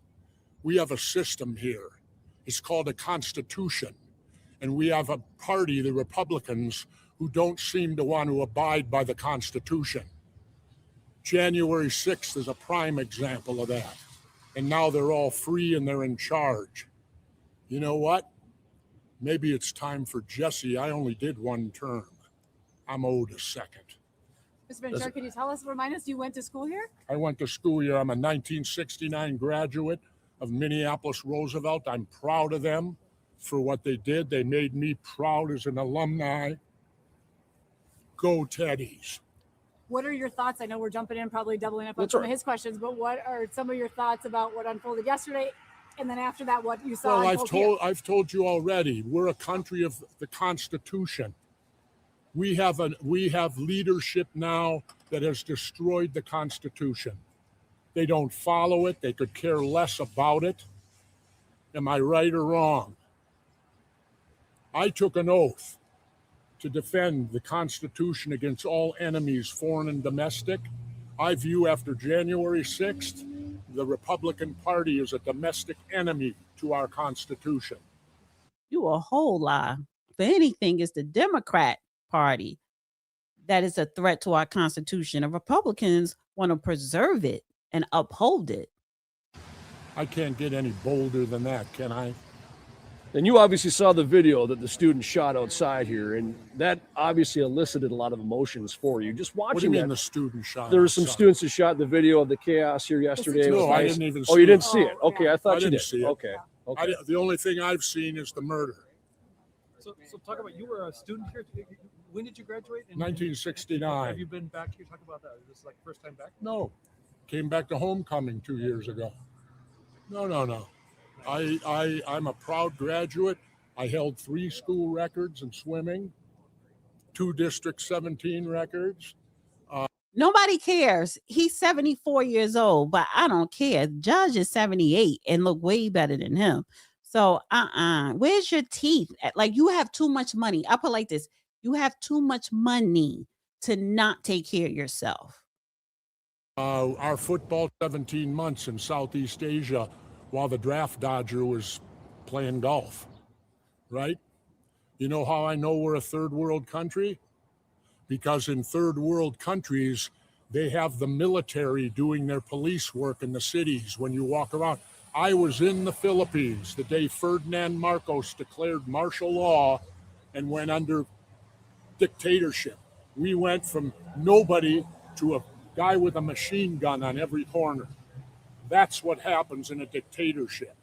We have a system here. It's called a Constitution. And we have a party, the Republicans, who don't seem to want to abide by the Constitution. January 6th is a prime example of that. And now they're all free and they're in charge. You know what? Maybe it's time for Jesse. I only did one term. I'm owed a second. Mr. Ventura, can you remind us, you went to school here? I went to school here. I'm a 1969 graduate of Minneapolis Roosevelt. I'm proud of them for what they did. They made me proud as an alumni. Go Teddies. What are your thoughts? I know we're jumping in, probably doubling up on some of his questions, but what are some of your thoughts about what unfolded yesterday? And then after that, what you saw? Well, I've told you already, we're a country of the Constitution. We have leadership now that has destroyed the Constitution. They don't follow it. They could care less about it. Am I right or wrong? I took an oath to defend the Constitution against all enemies, foreign and domestic. I view after January 6th, the Republican Party is a domestic enemy to our Constitution. You a whole lie. If anything, it's the Democrat Party that is a threat to our Constitution. The Republicans want to preserve it and uphold it. I can't get any bolder than that, can I? And you obviously saw the video that the student shot outside here, and that obviously elicited a lot of emotions for you. Just watching What do you mean that, the student shot? there were some outside? students who shot the video of the chaos here yesterday. It was No, I nice. didn't even Oh, see you didn't it. see it? Okay, I thought I you didn't did. see it. Okay. Okay. The only thing I've seen is the murder. So talk about, you were a student here. When did you graduate? 1969. Have you been back here? Talk about that. Is this like first time back? No, came back to homecoming 2 years ago. No. I'm a proud graduate. I held 3 school records in swimming, 2 District 17 records. Nobody cares. He's 74 years old, but I don't care. Judge is 78 and look way better than him. So, where's your teeth? Like, you have too much money. I put like this. You have too much money to not take care of yourself. Our football 17 months in Southeast Asia while the draft dodger was playing golf, right? You know how I know we're a third world country? Because in third world countries, they have the military doing their police work in the cities when you walk around. I was in the Philippines the day Ferdinand Marcos declared martial law and went under dictatorship. We went from nobody to a guy with a machine gun on every corner. That's what happens in a dictatorship.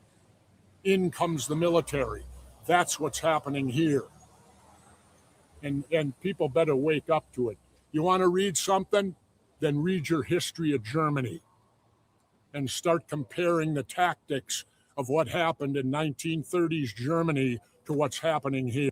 In comes the military. That's what's happening here. And people better wake up to it. You want to read something? Then read your history of Germany and start comparing the tactics of what happened in 1930s Germany to what's happening here.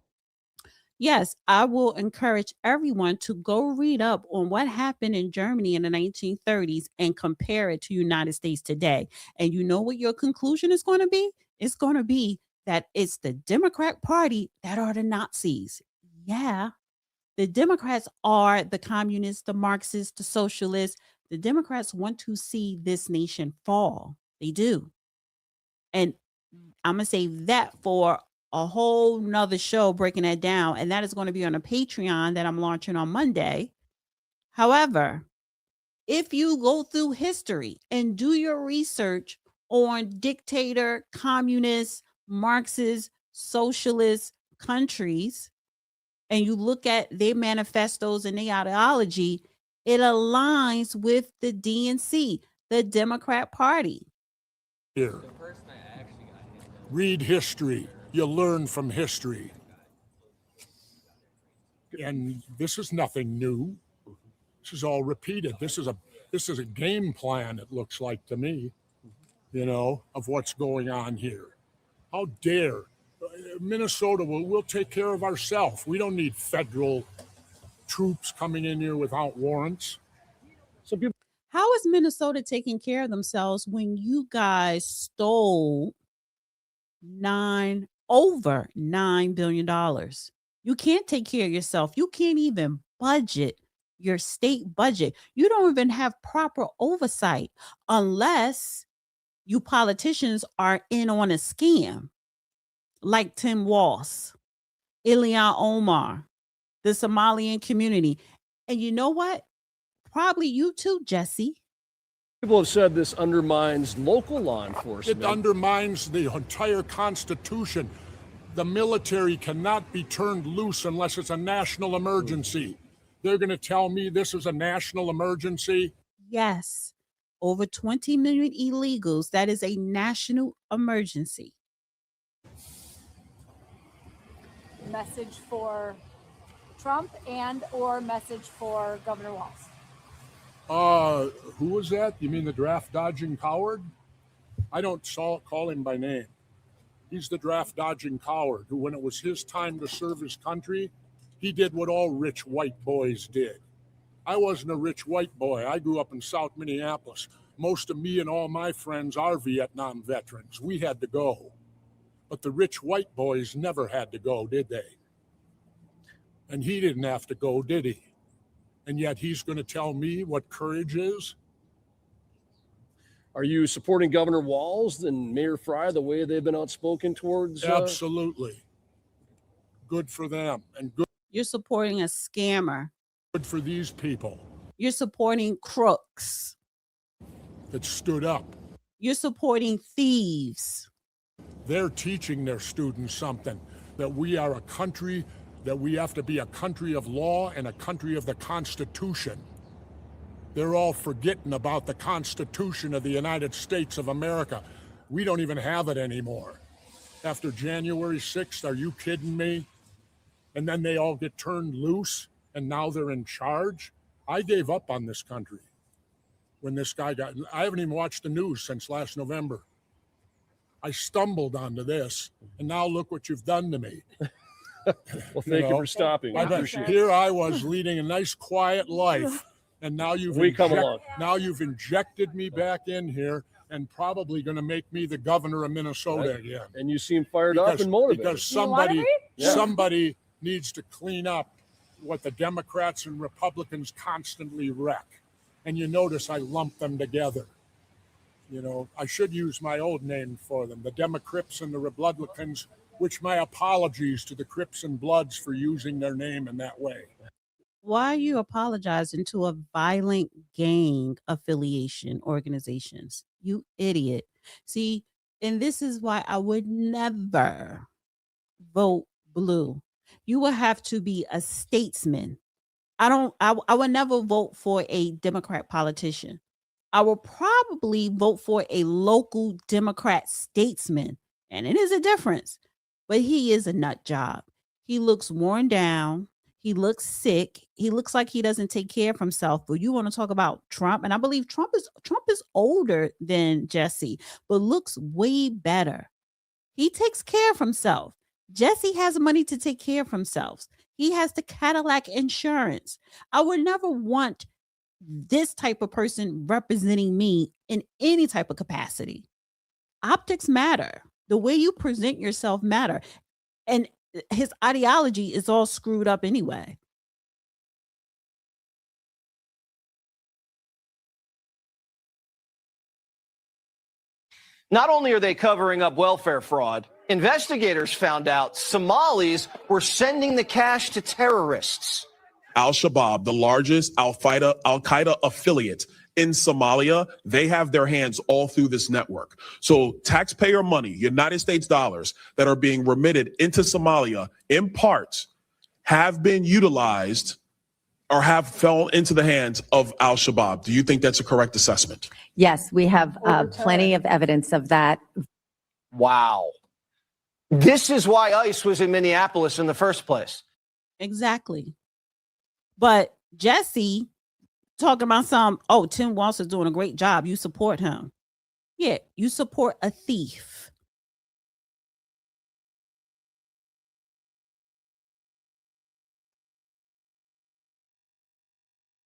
Yes, I will encourage everyone to go read up on what happened in Germany in the 1930s and compare it to United States today. And you know what your conclusion is going to be? It's going to be that it's the Democrat Party that are the Nazis. Yeah, the Democrats are the communists, the Marxists, the socialists. The Democrats want to see this nation fall. They do. And I'm going to save that for a whole nother show breaking that down. And that is going to be on a Patreon that I'm launching on Monday. However, if you go through history and do your research on dictator, communist, Marxist, socialist countries, and you look at their manifestos and their ideology, it aligns with the DNC, the Democrat Party. Here. Read history. You learn from history. And this is nothing new. This is all repeated. This is a game plan, it looks like to me, of what's going on here. How dare Minnesota, we'll take care of ourselves. We don't need federal troops coming in here without warrants. How is Minnesota taking care of themselves when you guys stole over $9 billion? You can't take care of yourself. You can't even budget your state budget. You don't even have proper oversight unless you politicians are in on a scam like Tim Walz, Ilhan Omar, the Somalian community. And you know what? Probably you too, Jesse. People have said this undermines local law enforcement. It undermines the entire Constitution. The military cannot be turned loose unless it's a national emergency. They're going to tell me this is a national emergency? Yes. Over 20 million illegals. That is a national emergency. Message for Trump and or message for Governor Walz? Who was that? You mean the draft dodging coward? I don't call him by name. He's the draft dodging coward who, when it was his time to serve his country, he did what all rich white boys did. I wasn't a rich white boy. I grew up in South Minneapolis. Most of me and all my friends are Vietnam veterans. We had to go. But the rich white boys never had to go, did they? And he didn't have to go, did he? And yet he's going to tell me what courage is? Are you supporting Governor Walz and Mayor Fry the way they've been outspoken towards? Absolutely. Good for them, and good. You're supporting a scammer. Good for these people. You're supporting crooks. That stood up. You're supporting thieves. They're teaching their students something, that we are a country, that we have to be a country of law and a country of the Constitution. They're all forgetting about the Constitution of the United States of America. We don't even have it anymore. After January 6th, are you kidding me? And then they all get turned loose, and now they're in charge? I gave up on this country when this guy I haven't even watched the news since last November. I stumbled onto this, and now look what you've done to me. Well, thank you for stopping. I appreciate it. Here I was leading a nice, quiet life, and now you've injected me back in here and probably going to make me the governor of Minnesota again. And you seem fired up and motivated. Because somebody needs to clean up what the Democrats and Republicans constantly wreck. And you notice I lump them together. You know, I should use my old name for them, the Democrips and the Republicans, which my apologies to the Crips and Bloods for using their name in that way. Why are you apologizing to a violent gang affiliation organizations? You idiot. See, and this is why I would never vote blue. You will have to be a statesman. I would never vote for a Democrat politician. I will probably vote for a local Democrat statesman. And it is a difference. But he is a nut job. He looks worn down. He looks sick. He looks like he doesn't take care of himself. But you want to talk about Trump, and I believe Trump is older than Jesse, but looks way better. He takes care of himself. Jesse has money to take care of himself. He has the Cadillac insurance. I would never want this type of person representing me in any type of capacity. Optics matter. The way you present yourself matter. And his ideology is all screwed up anyway. Not only are they covering up welfare fraud, investigators found out Somalis were sending the cash to terrorists. Al-Shabaab, the largest Al-Qaeda affiliate in Somalia, they have their hands all through this network. So taxpayer money, United States dollars that are being remitted into Somalia in part have been utilized or have fell into the hands of Al-Shabaab. Do you think that's a correct assessment? Yes, we have plenty of evidence of that. Wow. This is why ICE was in Minneapolis in the first place. Exactly. But Jesse talking about Tim Walz is doing a great job. You support him. Yeah, you support a thief.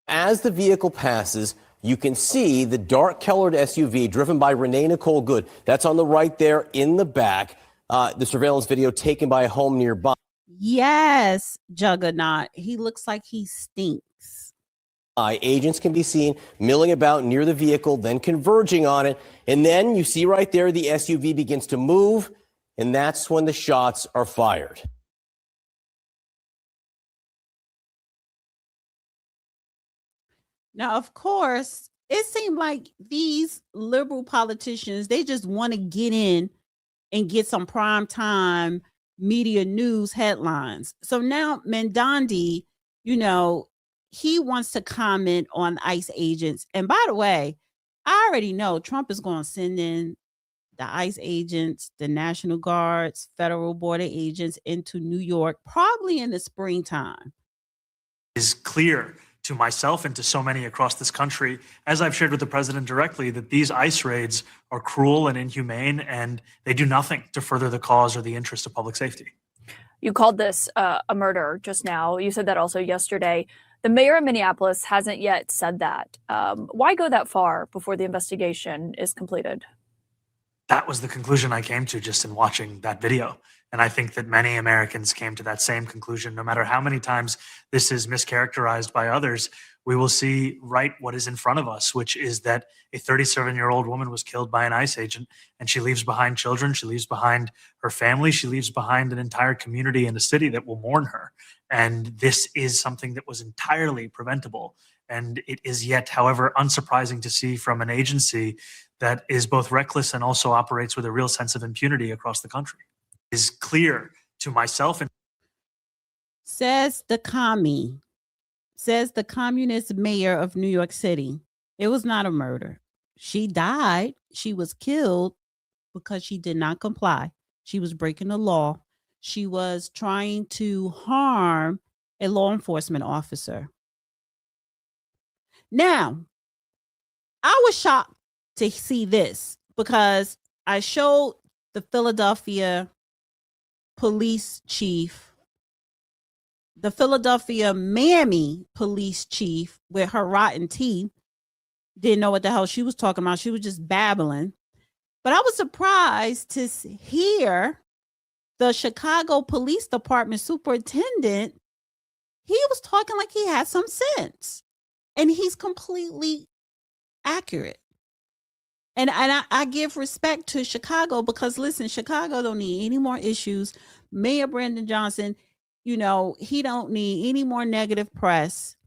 As the vehicle passes, you can see the dark-colored SUV driven by Renee Nicole Good. That's on the right there in the back. The surveillance video taken by a home nearby. Yes, Juggernaut. He looks like he stinks. Agents can be seen milling about near the vehicle, then converging on it. And then you see right there the SUV begins to move, and that's when the shots are fired. Now, of course, it seemed like these liberal politicians, they just want to get in and get some prime time media news headlines. So now Mandandi, he wants to comment on ICE agents. And by the way, I already know Trump is going to send in the ICE agents, the National Guards, federal border agents into New York, probably in the springtime. Is clear to myself and to so many across this country, as I've shared with the president directly, that these ICE raids are cruel and inhumane, and they do nothing to further the cause or the interest of public safety. You called this a murder just now. You said that also yesterday. The mayor of Minneapolis hasn't yet said that. Why go that far before the investigation is completed? That was the conclusion I came to just in watching that video. And I think that many Americans came to that same conclusion. No matter how many times this is mischaracterized by others, we will see right what is in front of us, which is that a 37-year-old woman was killed by an ICE agent, and she leaves behind children. She leaves behind her family. She leaves behind an entire community and a city that will mourn her. And this is something that was entirely preventable. And it is yet, however, unsurprising to see from an agency that is both reckless and also operates with a real sense of impunity across the country. It is clear to myself and Says the communist mayor of New York City. It was not a murder. She died. She was killed because she did not comply. She was breaking the law. She was trying to harm a law enforcement officer. Now, I was shocked to see this because I showed the Philadelphia police chief, the Philadelphia Mammy police chief with her rotten teeth, didn't know what the hell she was talking about. She was just babbling. But I was surprised to hear the Chicago Police Department superintendent. He was talking like he had some sense. And he's completely accurate. And I give respect to Chicago because, listen, Chicago don't need any more issues. Mayor Brandon Johnson, he don't need any more negative press.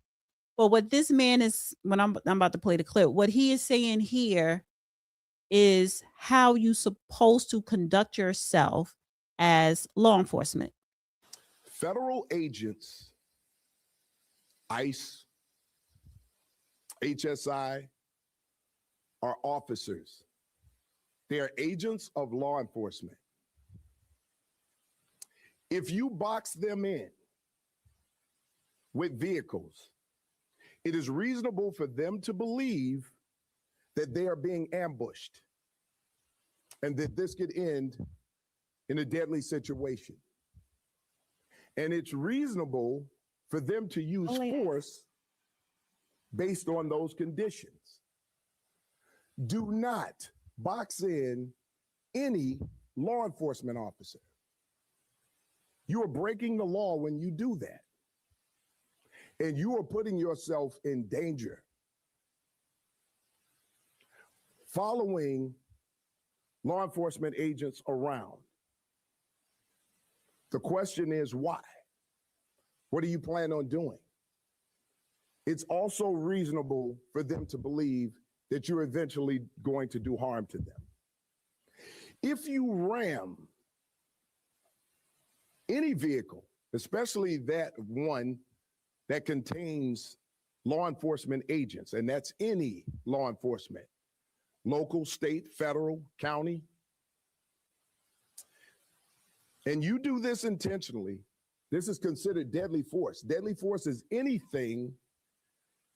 But what this man is, when I'm about to play the clip, what he is saying here is how you supposed to conduct yourself as law enforcement. Federal agents, ICE, HSI, are officers. They are agents of law enforcement. If you box them in with vehicles, it is reasonable for them to believe that they are being ambushed and that this could end in a deadly situation. And it's reasonable for them to use force based on those conditions. Do not box in any law enforcement officer. You are breaking the law when you do that. And you are putting yourself in danger. Following law enforcement agents around. The question is why? What do you plan on doing? It's also reasonable for them to believe that you're eventually going to do harm to them. If you ram any vehicle, especially that one that contains law enforcement agents, and that's any law enforcement, local, state, federal, county, and you do this intentionally, this is considered deadly force. Deadly force is anything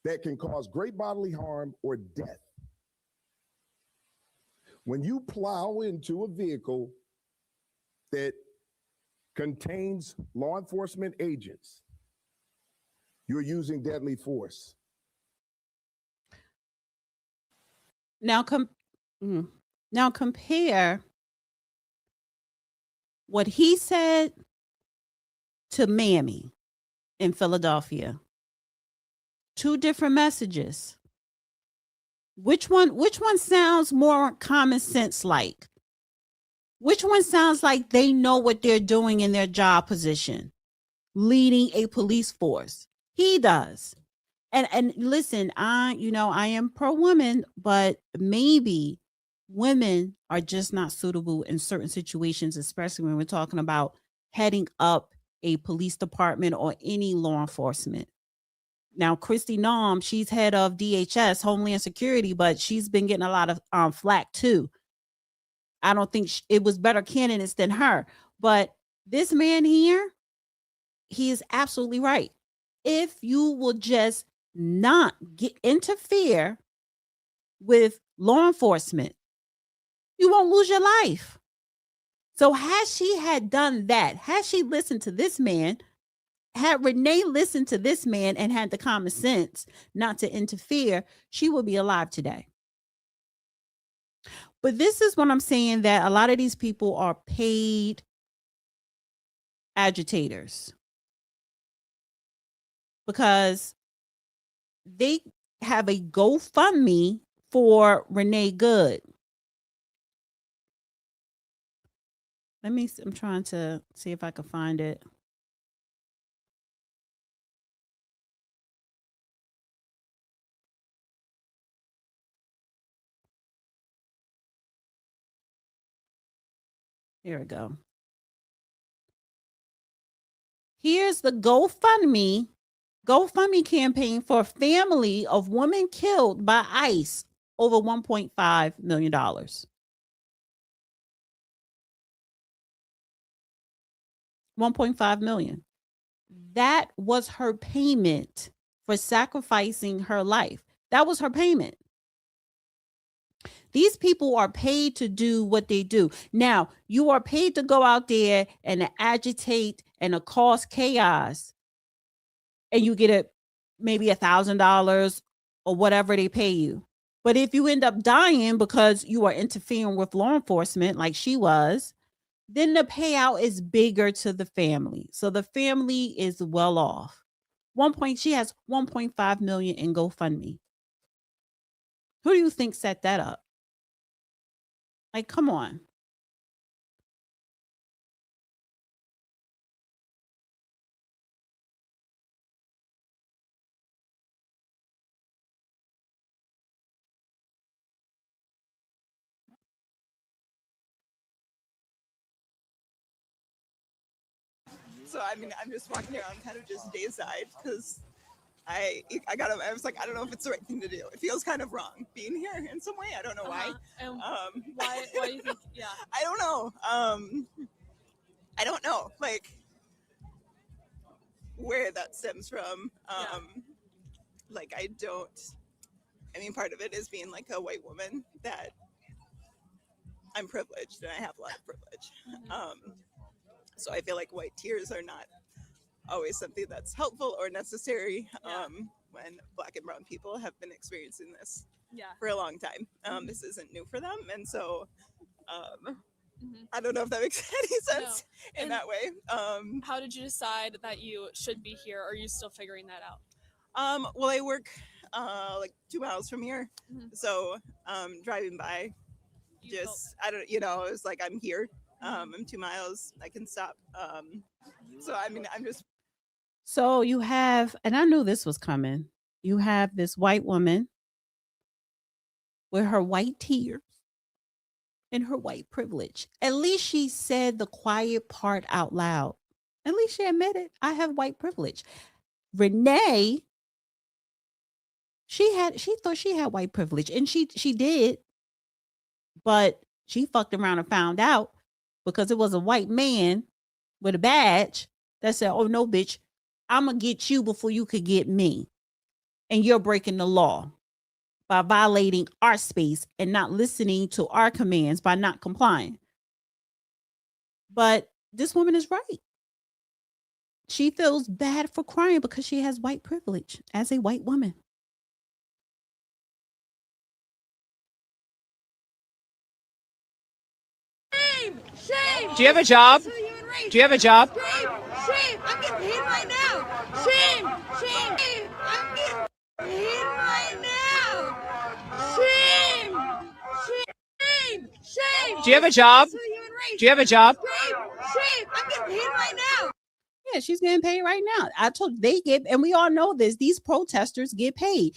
that can cause great bodily harm or death. When you plow into a vehicle that contains law enforcement agents, you're using deadly force. Now compare what he said to Mammy in Philadelphia. Two different messages. Which one sounds more common sense like? Which one sounds like they know what they're doing in their job position, leading a police force? He does. And listen, I am pro woman, but maybe women are just not suitable in certain situations, especially when we're talking about heading up a police department or any law enforcement. Now, Kristi Noem, she's head of DHS, Homeland Security, but she's been getting a lot of flack too. I don't think it was better candidates than her. But this man here, he is absolutely right. If you will just not interfere with law enforcement, you won't lose your life. So had she had done that, had she listened to this man, had Renee listened to this man and had the common sense not to interfere, she would be alive today. But this is what I'm saying, that a lot of these people are paid agitators because they have a GoFundMe for Renee Good. I'm trying to see if I can find it. Here we go. Here's the GoFundMe campaign for a family of women killed by ICE, over $1.5 million. $1.5 million. That was her payment for sacrificing her life. That was her payment. These people are paid to do what they do. Now, you are paid to go out there and to agitate and to cause chaos, and you get maybe $1,000 or whatever they pay you. But if you end up dying because you are interfering with law enforcement like she was, then the payout is bigger to the family. So the family is well off. She has 1.5 million in GoFundMe. Who do you think set that up? Like, come on. So I mean, I'm just walking around kind of just dayside because I was like, I don't know if it's the right thing to do. It feels kind of wrong being here in some way. I don't know why. And why do you think? Yeah. I don't know. I don't know, like, where that stems from. Like, I mean, part of it is being like a white woman that I'm privileged and I have a lot of privilege. So I feel like white tears are not always something that's helpful or necessary when Black and brown people have been experiencing this for a long time. This isn't new for them. And so I don't know if that makes any sense in that way. How did you decide that you should be here? Or are you still figuring that out? Well, I work like 2 miles from here. So driving by, I don't, it was like, I'm here. I'm 2 miles. I can stop. So I mean, I'm just. So you have, and I knew this was coming. You have this white woman with her white tears and her white privilege. At least she said the quiet part out loud. At least she admitted, I have white privilege. Renee, she thought she had white privilege, and she did, but she fucked around and found out because it was a white man with a badge that said, oh no, bitch, I'm gonna get you before you could get me. And you're breaking the law by violating our space and not listening to our commands, by not complying. But this woman is right. She feels bad for crying because she has white privilege as a white woman. Shame! Do you have a job? Do you have a job? Shame! I'm getting paid right now! Shame! I'm getting paid right now! Shame! Do you have a job? Do you have a job? Shame! I'm getting paid right now! Yeah, she's getting paid right now. I told they get, and we all know this, these protesters get paid.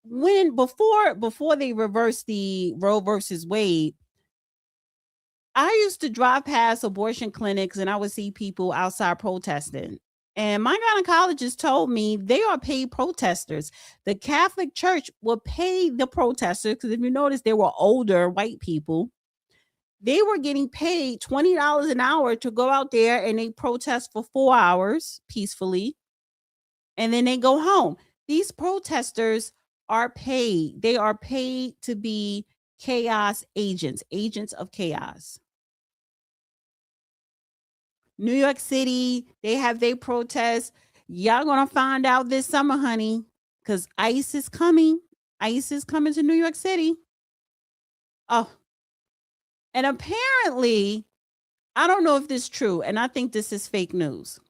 Before they reversed the Roe versus Wade, I used to drive past abortion clinics and I would see people outside protesting. And my gynecologist told me they are paid protesters. The Catholic Church will pay the protesters, because if you notice, they were older white people. They were getting paid $20 an hour to go out there and they protest for 4 hours peacefully. And then they go home. These protesters are paid. They are paid to be chaos agents of chaos. New York City, they have their protests. Y'all gonna find out this summer, honey, because ICE is coming. ICE is coming to New York City. Oh, and apparently I don't know if this is true, and I think this is fake news.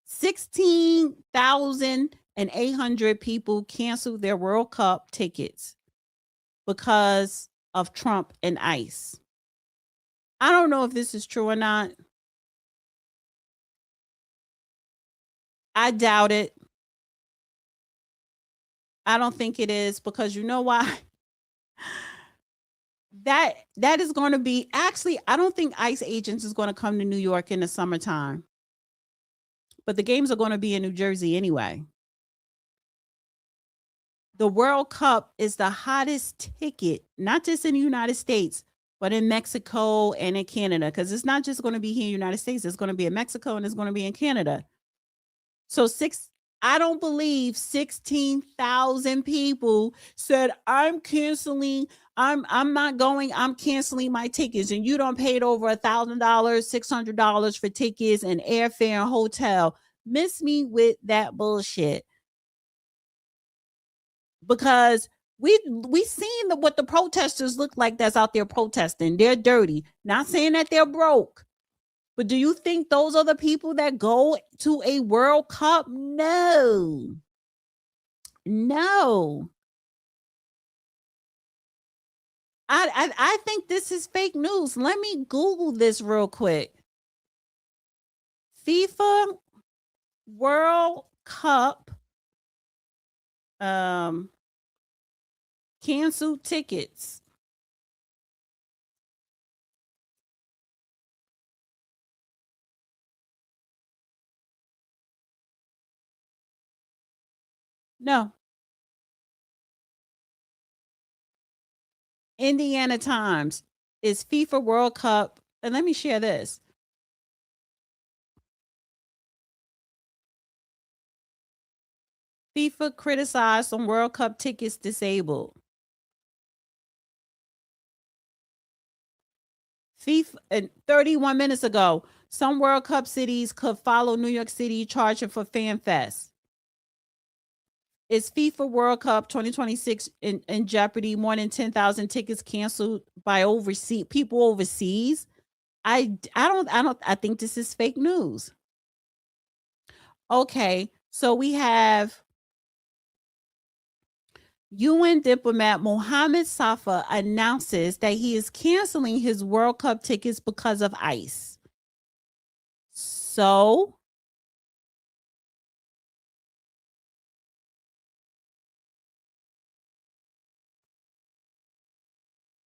16,800 people canceled their World Cup tickets because of Trump and ICE. I don't know if this is true or not. I doubt it. I don't think it is, because you know why? That is going to be, actually, I don't think ICE agents is going to come to New York in the summertime. But the games are going to be in New Jersey anyway. The World Cup is the hottest ticket, not just in the United States, but in Mexico and in Canada, because it's not just going to be here in the United States. It's going to be in Mexico and it's going to be in Canada. So I don't believe 16,000 people said, I'm canceling. I'm not going. I'm canceling my tickets. And you don't paid over $1,000, $600 for tickets and airfare and hotel. Miss me with that bullshit. Because we seen what the protesters look like that's out there protesting. They're dirty. Not saying that they're broke. But do you think those are the people that go to a World Cup? No. No. I think this is fake news. Let me Google this real quick. FIFA World Cup canceled tickets. No. Indiana Times is FIFA World Cup. And let me share this. FIFA criticized some World Cup tickets disabled. FIFA, 31 minutes ago, some World Cup cities could follow New York City charging for Fan Fest. Is FIFA World Cup 2026 in jeopardy? More than 10,000 tickets canceled by people overseas. I think this is fake news. Okay, so we have UN diplomat Mohammed Safa announces that he is canceling his World Cup tickets because of ICE. So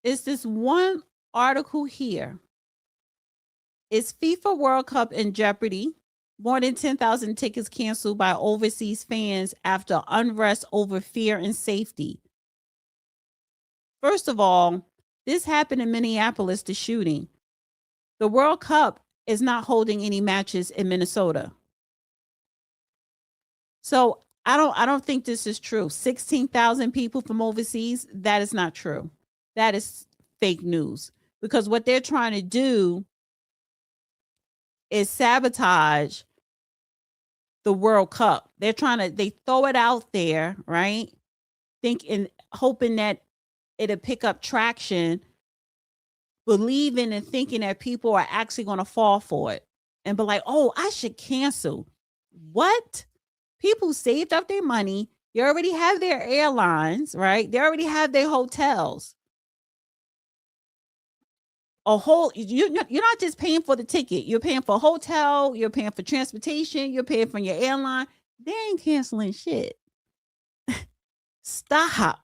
is this one article here? Is FIFA World Cup in jeopardy? More than 10,000 tickets canceled by overseas fans after unrest over fear and safety. First of all, this happened in Minneapolis, the shooting. The World Cup is not holding any matches in Minnesota. So I don't think this is true. 16,000 people from overseas, that is not true. That is fake news, because what they're trying to do is sabotage the World Cup. They throw it out there, right? Hoping that it'll pick up traction, believing and thinking that people are actually going to fall for it and be like, oh, I should cancel. What? People saved up their money. They already have their airlines, right? They already have their hotels. You're not just paying for the ticket. You're paying for hotel. You're paying for transportation. You're paying for your airline. They ain't canceling shit. Stop.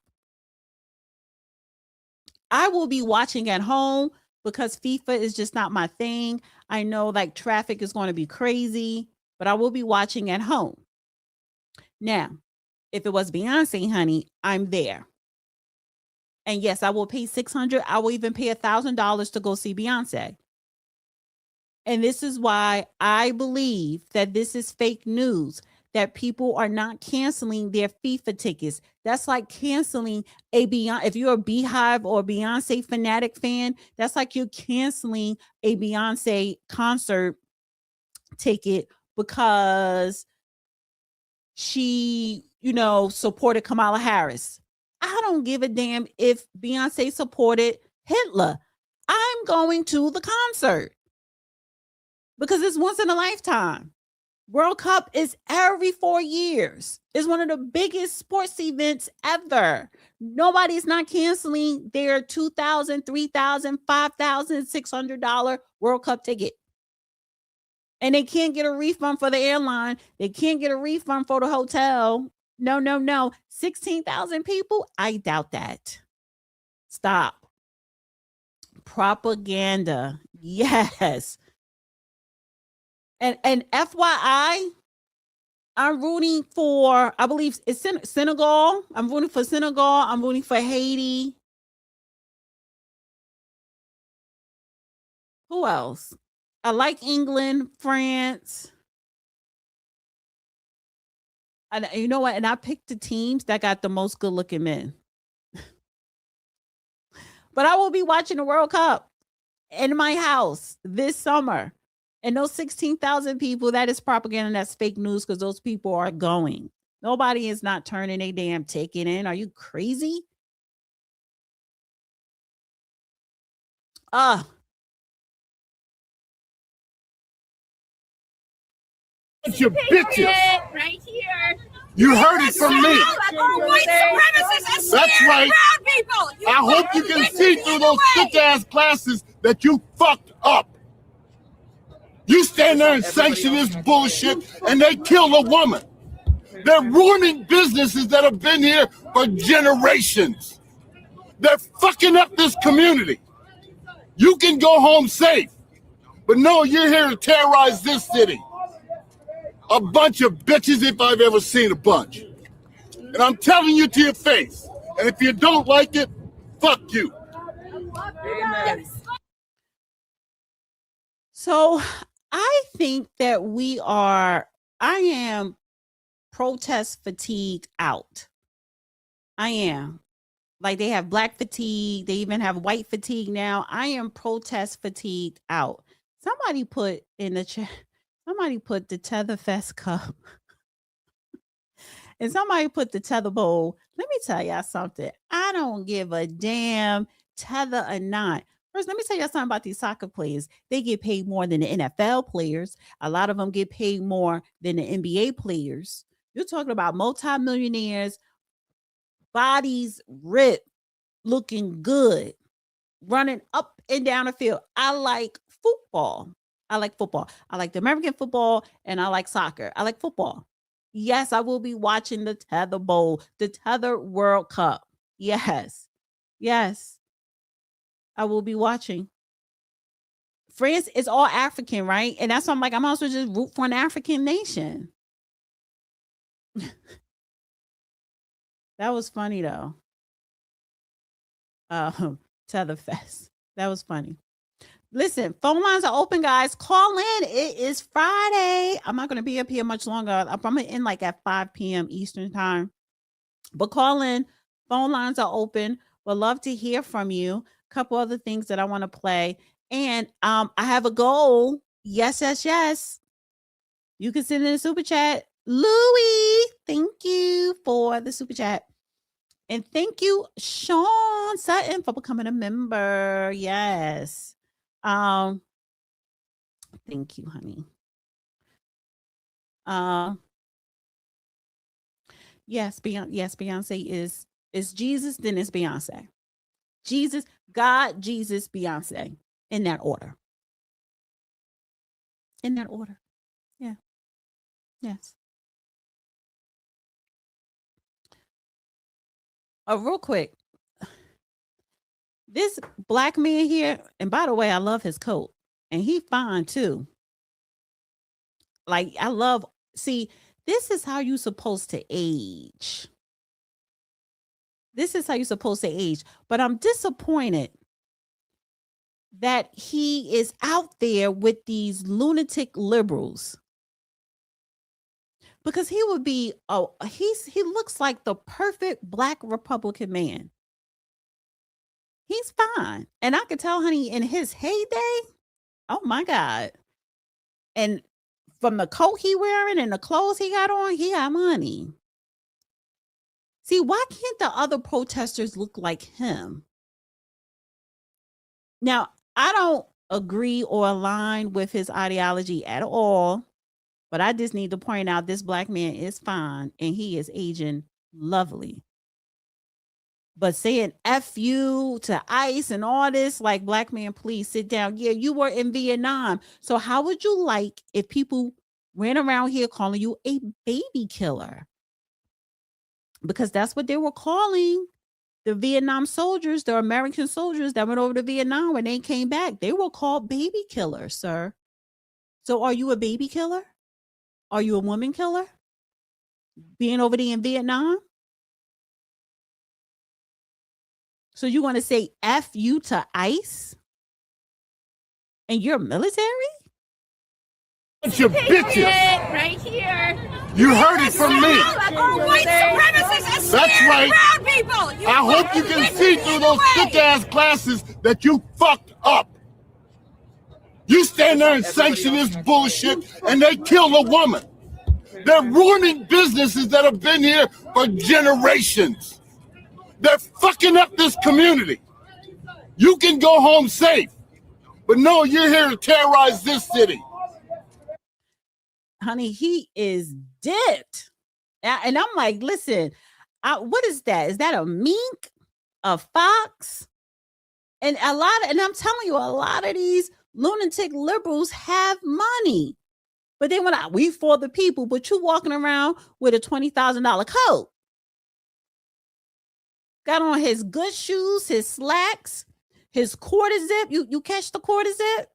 I will be watching at home because FIFA is just not my thing. I know like traffic is going to be crazy, but I will be watching at home. Now, if it was Beyonce, honey, I'm there. And yes, I will pay $600. I will even pay $1,000 to go see Beyonce. And this is why I believe that this is fake news, that people are not canceling their FIFA tickets. That's like canceling if you're a Beehive or a Beyonce fanatic fan, that's like you're canceling a Beyonce concert ticket because she, supported Kamala Harris. I don't give a damn if Beyonce supported Hitler. I'm I'm going to the concert because it's once in a lifetime. World Cup is every 4 years. It's one of the biggest sports events ever. Nobody's not canceling their $2,000, $3,000, $5,000, $600 World Cup ticket. And they can't get a refund for the airline. They can't get a refund for the hotel. No. 16,000 people? I doubt that. Stop. Propaganda. Yes. And FYI, I'm rooting for, I believe it's Senegal. I'm rooting for Senegal. I'm rooting for Haiti. Who else? I like England, France. And you know what? And I picked the teams that got the most good looking men. But I will be watching the World Cup in my house this summer. And those 16,000 people, that is propaganda. That's fake news because those people are going. Nobody is not turning a damn ticket in. Are you crazy? Bunch of bitches. Right here. You heard it from me. White supremacists. That's right. People. I hope you can see through those thick ass glasses that you fucked up. You stand there and sanction this bullshit and they kill a woman. They're ruining businesses that have been here for generations. They're fucking up this community. You can go home safe, but no, you're here to terrorize this city. A bunch of bitches if I've ever seen a bunch. And I'm telling you to your face. And if you don't like it, fuck you. Amen. So I think that I am protest fatigued out. I am. Like they have black fatigue. They even have white fatigue now. I am protest fatigued out. Somebody put in the chat, somebody put the Tether Fest cup. And somebody put the Tether Bowl. Let me tell y'all something. I don't give a damn tether or not. First, let me tell y'all something about these soccer players. They get paid more than the NFL players. A lot of them get paid more than the NBA players. You're talking about multimillionaires, bodies ripped, looking good, running up and down the field. I like football. I like the American football, and I like soccer. I like football. Yes, I will be watching the Tether Bowl, the Tether World Cup. Yes. I will be watching. France is all African, right? And that's why I'm like, I'm also just root for an African nation. That was funny though. Tether Fest. That was funny. Listen, phone lines are open, guys. Call in. It is Friday. I'm not going to be up here much longer. I'm going to end like at 5 p.m. Eastern time. But call in. Phone lines are open. Would love to hear from you. A couple other things that I want to play. And I have a goal. Yes. You can send in a super chat. Louie, thank you for the super chat. And thank you, Sean Sutton, for becoming a member. Yes. Thank you, honey. Yes, Beyonce is Jesus, then it's Beyonce. Jesus, God, Jesus, Beyonce. In that order. Yeah. Yes. Real quick. This black man here, and by the way, I love his coat. And he fine too. Like, see, this is how you supposed to age. But I'm disappointed that he is out there with these lunatic liberals. Because he would be, he looks like the perfect black Republican man. He's fine. And I could tell, honey, in his heyday, oh my God. And from the coat he wearing and the clothes he got on, he got money. See, why can't the other protesters look like him? Now, I don't agree or align with his ideology at all, but I just need to point out this black man is fine and he is aging lovely. But saying F you to ICE and all this, like, black man, please sit down. Yeah, you were in Vietnam. So how would you like if people ran around here calling you a baby killer? Because that's what they were calling the Vietnam soldiers, the American soldiers that went over to Vietnam when they came back. They were called baby killers, sir. So are you a baby killer? Are you a woman killer? Being over there in Vietnam? So you want to say F you to ICE? And you're military? Bunch of bitches. Right here. You heard it from me. White supremacists. That's right. Brown people. I hope you can see through those thick-ass glasses that you fucked up. You stand there and sanction this bullshit, and they kill a woman. They're ruining businesses that have been here for generations. They're fucking up this community. You can go home safe, but no, you're here to terrorize this city. Honey, he is dipped. And I'm like, listen, what is that? Is that a mink? A fox? And I'm telling you, a lot of these lunatic liberals have money. But then we for the people, but you walking around with a $20,000 coat. Got on his good shoes, his slacks, his quarter zip. You catch the quarter zip?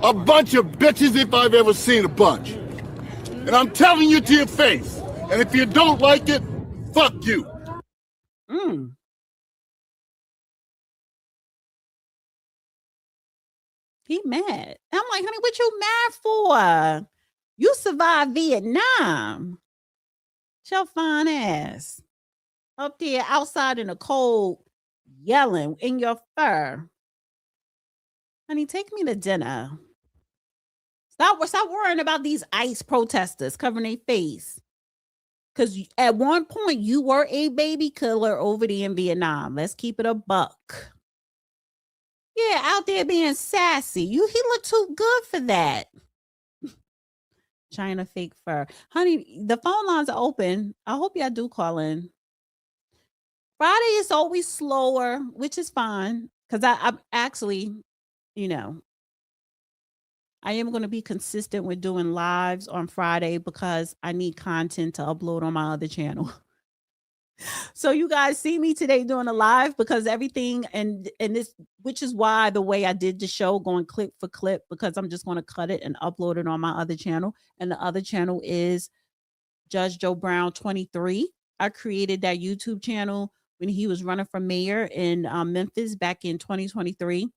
A bunch of bitches if I've ever seen a bunch. And I'm telling you to your face. And if you don't like it, fuck you. He mad. I'm like, honey, what you mad for? You survived Vietnam. Your fine ass. Up there outside in the cold, yelling in your fur. Honey, take me to dinner. Stop worrying about these ICE protesters covering their face. Because at one point, you were a baby killer over there in Vietnam. Let's keep it a buck. Yeah, out there being sassy. He looked too good for that. China fake fur. Honey, the phone lines are open. I hope y'all do call in. Friday is always slower, which is fine. Because I'm actually, I am going to be consistent with doing lives on Friday because I need content to upload on my other channel. So you guys see me today doing a live because everything and this, which is why the way I did the show going clip for clip, because I'm just going to cut it and upload it on my other channel. And the other channel is Judge Joe Brown 23. I created that YouTube channel when he was running for mayor in Memphis back in 2023.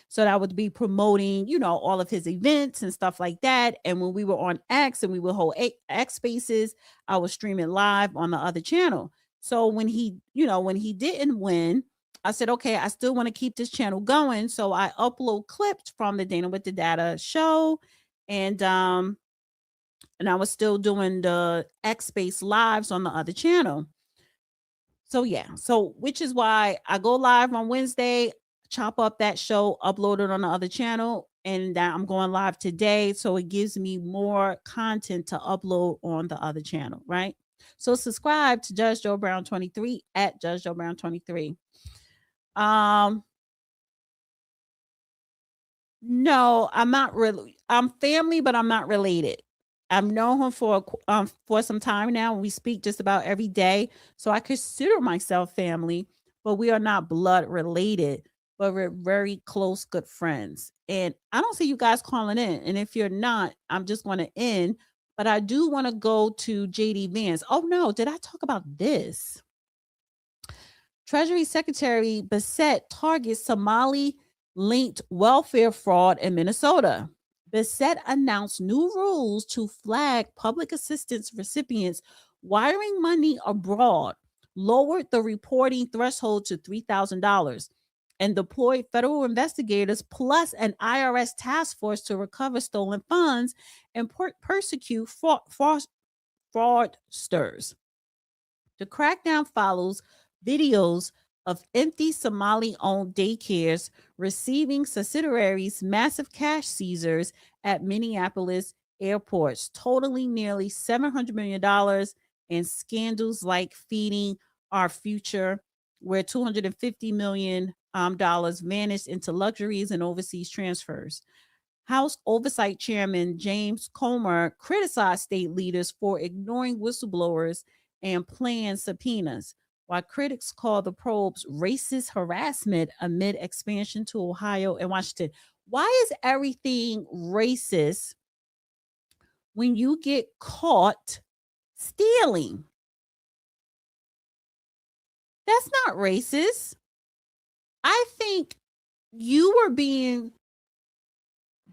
So that would be promoting, all of his events and stuff like that. And when we were on X and we would hold X spaces, I was streaming live on the other channel. So when he didn't win, I said, okay, I still want to keep this channel going. So I upload clips from the Dana with the Data show. And I was still doing the X space lives on the other channel. So yeah, which is why I go live on Wednesday, chop up that show, upload it on the other channel, and I'm going live today. So it gives me more content to upload on the other channel, right? So subscribe to Judge Joe Brown 23 at Judge Joe Brown 23. No, I'm not really. I'm family, but I'm not related. I've known him for some time now. We speak just about every day. So I consider myself family, but we are not blood related, but we're very close, good friends. And I don't see you guys calling in. And if you're not, I'm just going to end. But I do want to go to JD Vance. Oh no, did I talk about this? Treasury Secretary Bassett targets Somali linked welfare fraud in Minnesota. Bassett announced new rules to flag public assistance recipients wiring money abroad, lowered the reporting threshold to $3,000, and deployed federal investigators plus an IRS task force to recover stolen funds and persecute fraudsters. The crackdown follows videos of empty Somali-owned daycares receiving subsidiaries massive cash seizures at Minneapolis airports, totaling nearly $700 million, and scandals like Feeding Our Future, where $250 million vanished into luxuries and overseas transfers. House Oversight Chairman James Comer criticized state leaders for ignoring whistleblowers and planned subpoenas, while critics call the probes racist harassment amid expansion to Ohio and Washington. Why is everything racist when you get caught stealing? That's not racist. I think you were being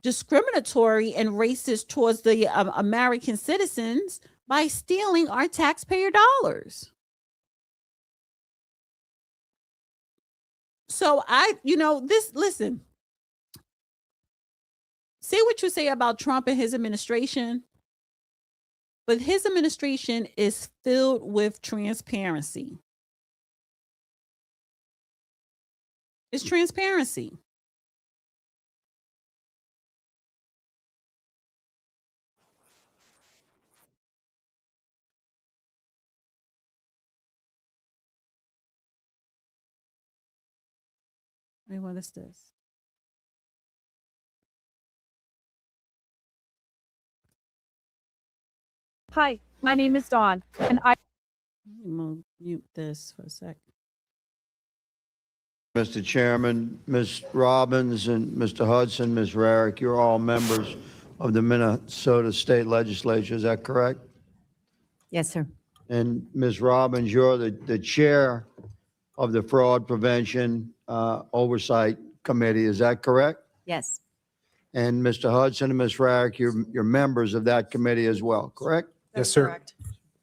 discriminatory and racist towards the American citizens by stealing our taxpayer dollars. So listen, say what you say about Trump and his administration, but his administration is filled with transparency. It's transparency. Wait, what is this? Hi, my name is Dawn, and I Mute this for a sec. Mr. Chairman, Ms. Robbins and Mr. Hudson, Ms. Rarick, you're all members of the Minnesota State Legislature, is that correct? Yes, sir. And Ms. Robbins, you're the chair of the Fraud Prevention Oversight Committee, is that correct? Yes. And Mr. Hudson and Ms. Rarick, you're members of that committee as well, correct? Yes, sir.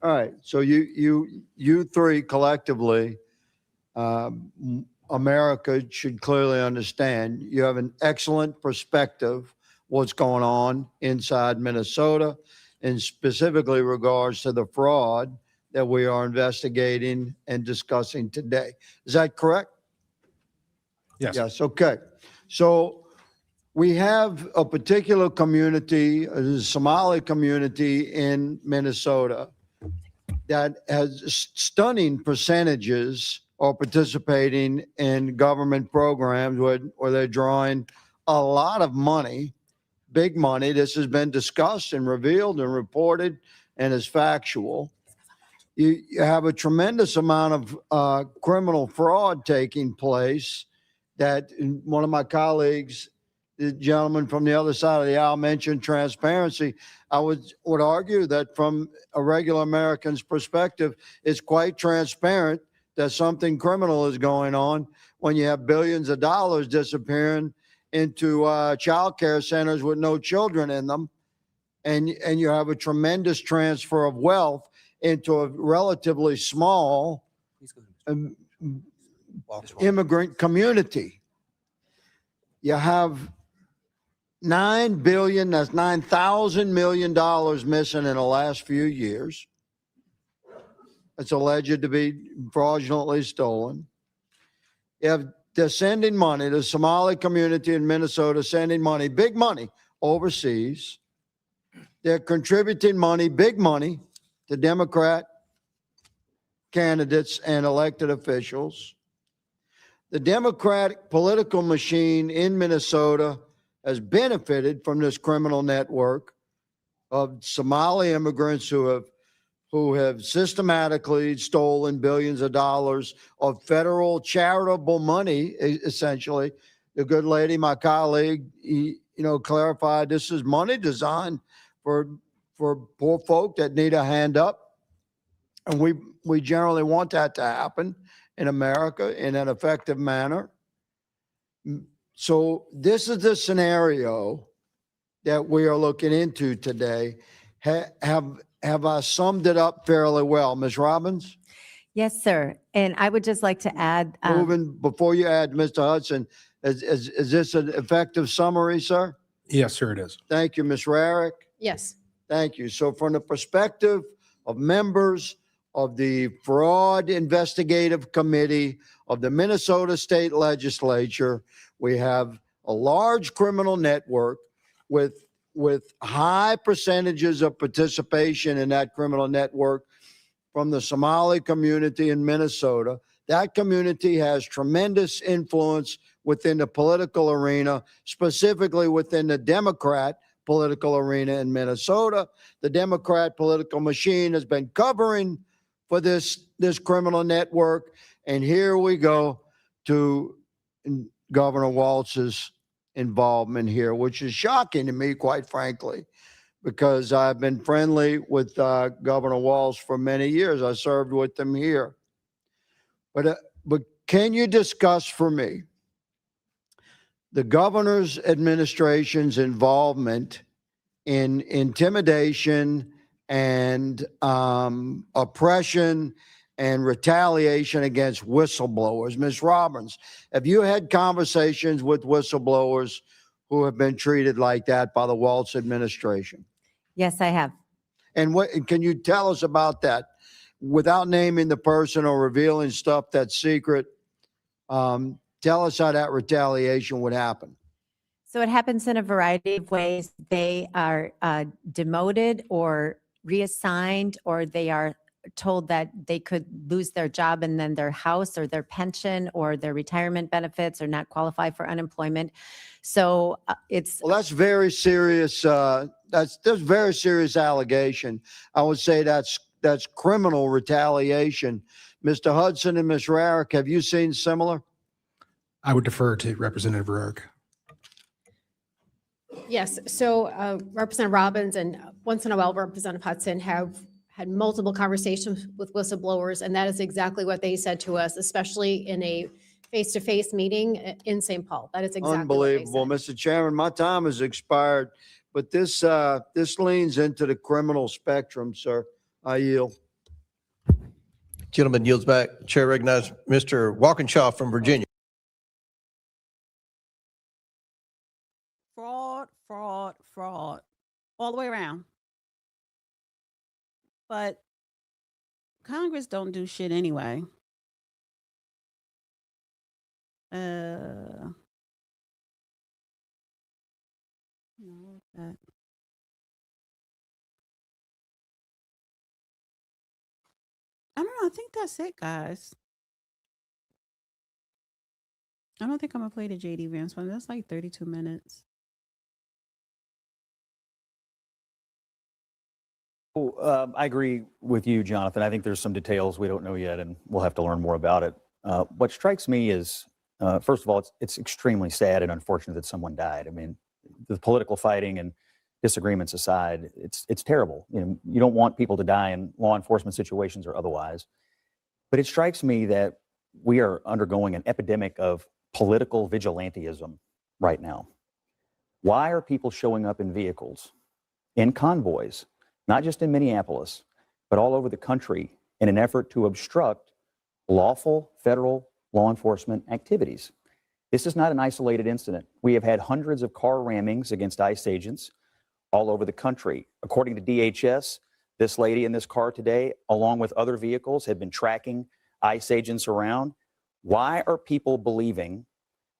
All right, so you three collectively, America should clearly understand you have an excellent perspective what's going on inside Minnesota, and specifically regards to the fraud that we are investigating and discussing today. Is that correct? Yes. Yes, okay. So we have a particular community, a Somali community in Minnesota that has stunning percentages are participating in government programs where they're drawing a lot of money, big money. This has been discussed and revealed and reported and is factual. You have a tremendous amount of criminal fraud taking place that one of my colleagues, the gentleman from the other side of the aisle, mentioned transparency. I would argue that from a regular American's perspective, it's quite transparent that something criminal is going on when you have billions of dollars disappearing into child care centers with no children in them, and you have a tremendous transfer of wealth into a relatively small immigrant community. You have $9 billion, that's $9,000 million missing in the last few years. It's alleged to be fraudulently stolen. They're sending money, the Somali community in Minnesota sending money, big money, overseas. They're contributing money, big money, to Democrat candidates and elected officials. The Democratic political machine in Minnesota has benefited from this criminal network of Somali immigrants who have systematically stolen billions of dollars of federal charitable money, essentially. The good lady, my colleague, clarified this is money designed for poor folk that need a hand up. And we generally want that to happen in America in an effective manner. So this is the scenario that we are looking into today. Have I summed it up fairly well, Ms. Robbins? Yes, sir. And I would just like to add. Before you add, Mr. Hudson, is this an effective summary, sir? Yes, sir, it is. Thank you, Ms. Rarick. yes. Thank you. So from the perspective of members of the Fraud Investigative Committee of the Minnesota State Legislature. We have a large criminal network with high percentages of participation in that criminal network from the Somali community in Minnesota. That community has tremendous influence within the political arena, specifically within the Democrat political arena in Minnesota. The Democrat political machine has been covering for this criminal network. And here we go to Governor Walz's involvement here, which is shocking to me, quite frankly, because I've been friendly with Governor Walz for many years. I served with him here. But can you discuss for me the governor's administration's involvement in intimidation and oppression and retaliation against whistleblowers? Ms. Robbins, have you had conversations with whistleblowers who have been treated like that by the Walz administration? Yes, I have. And what can you tell us about that without naming the person or revealing stuff that's secret? Tell us how that retaliation would happen. So it happens in a variety of ways. They are demoted or reassigned, or they are told that they could lose their job and then their house or their pension or their retirement benefits or not qualify for unemployment. So it's— Well, that's very serious. That's very serious allegation. I would say that's criminal retaliation. Mr. Hudson and Ms. Rarick, have you seen similar? I would defer to Representative Rarick. Yes, so Representative Robbins and once in a while Representative Hudson have had multiple conversations with whistleblowers, and that is exactly what they said to us, especially in a face-to-face meeting in St. Paul. That is exactly Unbelievable. what they said. Mr. Chairman, my time has expired, but this leans into the criminal spectrum, sir. I yield. Gentleman yields back. Chair recognizes Mr. Walkinshaw from Virginia. Fraud, fraud, fraud, all the way around. But Congress don't do shit anyway. No, that. I don't know. I think that's it, guys. I don't think I'm gonna play the JD Vance one. That's like 32 minutes. I agree with you, Jonathan. I think there's some details we don't know yet, and we'll have to learn more about it. What strikes me is, first of all, it's extremely sad and unfortunate that someone died. I mean, the political fighting and disagreements aside, it's terrible. You don't want people to die in law enforcement situations or otherwise. But it strikes me that we are undergoing an epidemic of political vigilantism right now. Why are people showing up in vehicles, in convoys, not just in Minneapolis, but all over the country in an effort to obstruct lawful federal law enforcement activities? This is not an isolated incident. We have had hundreds of car rammings against ICE agents all over the country. According to DHS, this lady in this car today, along with other vehicles, had been tracking ICE agents around. Why are people believing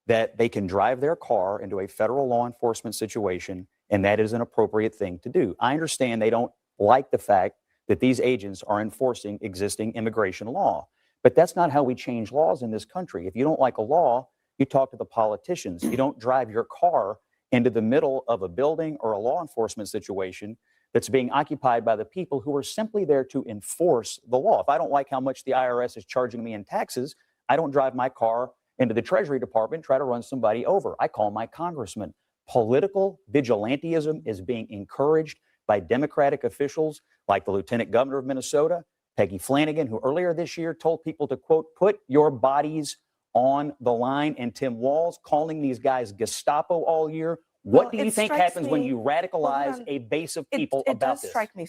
that they can drive their car into a federal law enforcement situation and that is an appropriate thing to do? I understand they don't like the fact that these agents are enforcing existing immigration law, but that's not how we change laws in this country. If you don't like a law, you talk to the politicians. You don't drive your car into the middle of a building or a law enforcement situation that's being occupied by the people who are simply there to enforce the law. If I don't like how much the IRS is charging me in taxes, I don't drive my car into the Treasury Department and try to run somebody over. I call my congressman. Political vigilantism is being encouraged by Democratic officials like the Lieutenant Governor of Minnesota, Peggy Flanagan, who earlier this year told people to, quote, put your bodies on the line, and Tim Walz calling these guys Gestapo all year. What do you think happens when you radicalize a base of people about this? Strike me.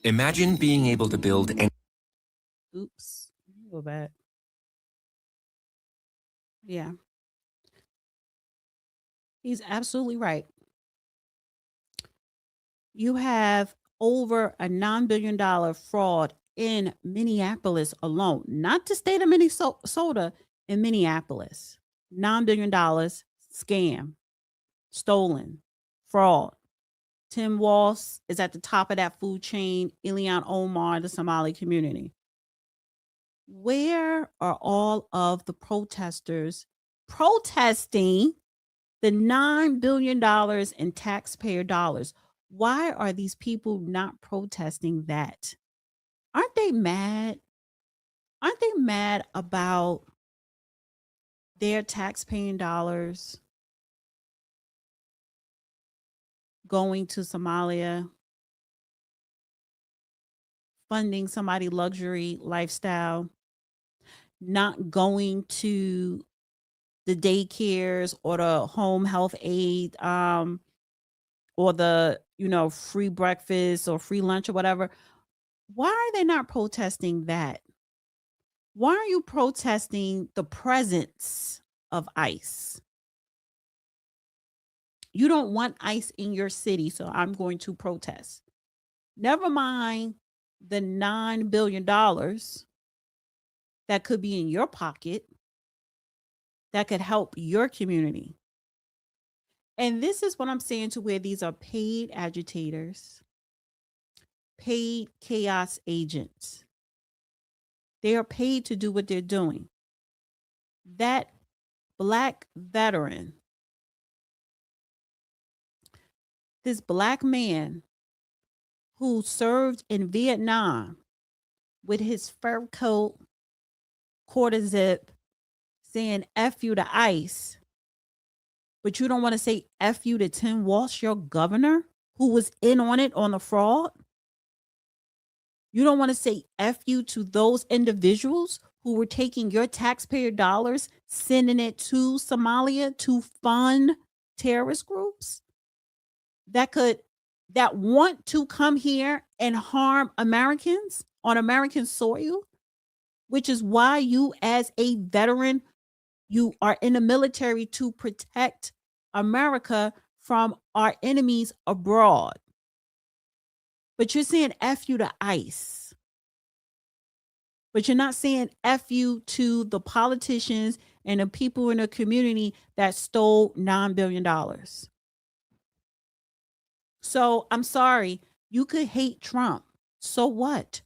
Imagine being able to build an Oops. Go back. Yeah. He's absolutely right. You have over a $9 billion fraud in Minneapolis alone, not the state of Minnesota, in Minneapolis. $9 billion scam, stolen, fraud. Tim Walsh is at the top of that food chain, Ileana Omar, the Somali community. Where are all of the protesters protesting the $9 billion in taxpayer dollars? Why are these people not protesting that? Aren't they mad? Aren't they mad about their taxpaying dollars going to Somalia, funding somebody's luxury lifestyle, not going to the daycares or the home health aid, or the, free breakfast or free lunch or whatever? Why are they not protesting that? Why are you protesting the presence of ICE? You don't want ICE in your city, so I'm going to protest. Never mind the $9 billion that could be in your pocket that could help your community. And this is what I'm saying, to where these are paid agitators, paid chaos agents. They are paid to do what they're doing. That Black veteran, this Black man who served in Vietnam with his fur coat, quarter zip, saying F you to ICE, but you don't want to say F you to Tim Walsh, your governor, who was in on it on the fraud? You don't want to say F you to those individuals who were taking your taxpayer dollars, sending it to Somalia to fund terrorist groups that want to come here and harm Americans on American soil, which is why you, as a veteran, you are in the military to protect America from our enemies abroad. But you're saying F you to ICE. But you're not saying F you to the politicians and the people in the community that stole $9 billion. So I'm sorry, you could hate Trump. So what?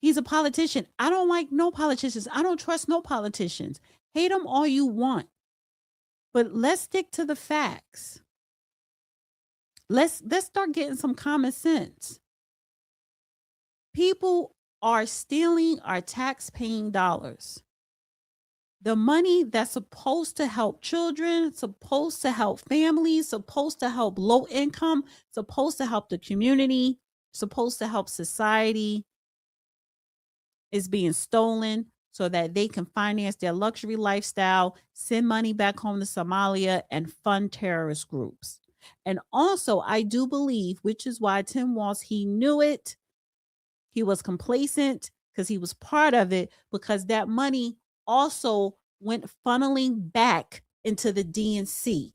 He's a politician. I don't like no politicians. I don't trust no politicians. Hate them all you want. But let's stick to the facts. Let's start getting some common sense. People are stealing our tax-paying dollars. The money that's supposed to help children, supposed to help families, supposed to help low income, supposed to help the community, supposed to help society, is being stolen so that they can finance their luxury lifestyle, send money back home to Somalia, and fund terrorist groups. And also, I do believe, which is why Tim Walsh, he knew it. He was complacent because he was part of it, because that money also went funneling back into the DNC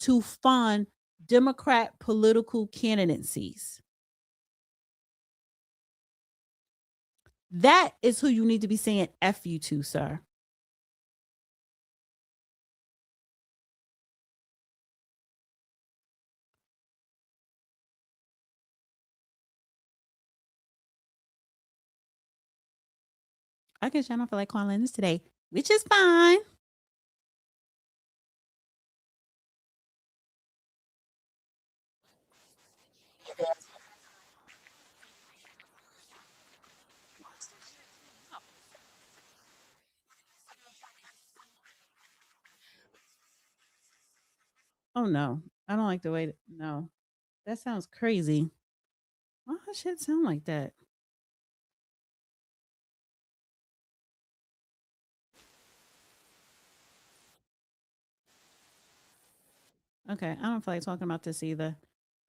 to fund Democrat political candidacies. That is who you need to be saying F you to, sir. I guess y'all don't feel like calling this today, which is fine. Oh no, I don't like the way no. That sounds crazy. Why does shit sound like that? Okay, I don't feel like talking about this either.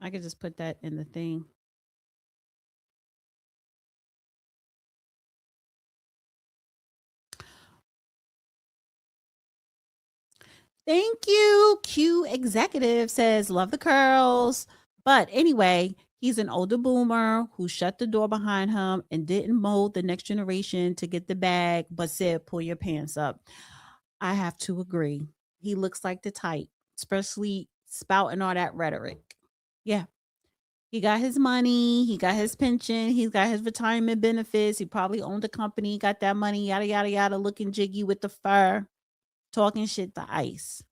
I could just put that in the thing. Thank you. Q Executive says, love the curls. But anyway, He's an older boomer who shut the door behind him and didn't mold the next generation to get the bag, but said, pull your pants up. I have to agree. He looks like the type, especially spouting all that rhetoric. Yeah. He got his money, he got his pension, he's got his retirement benefits. He probably owned a company, got that money, yada, yada, yada, looking jiggy with the fur, talking shit to ICE.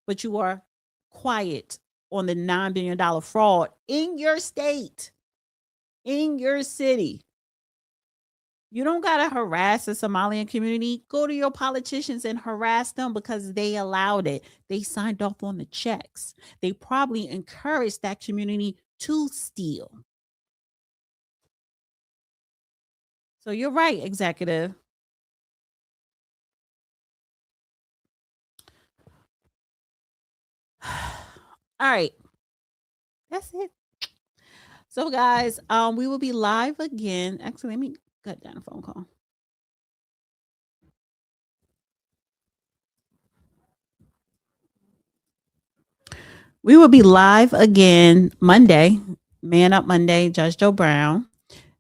But you are quiet on the $9 billion fraud in your state, in your city. You don't got to harass the Somalian community. Go to your politicians and harass them because they allowed it. They signed off on the checks. They probably encouraged that community to steal. So you're right, executive. All right. That's it. So guys, we will be live again. Actually, let me cut down a phone call. We will be live again Monday, Man Up Monday, Judge Joe Brown.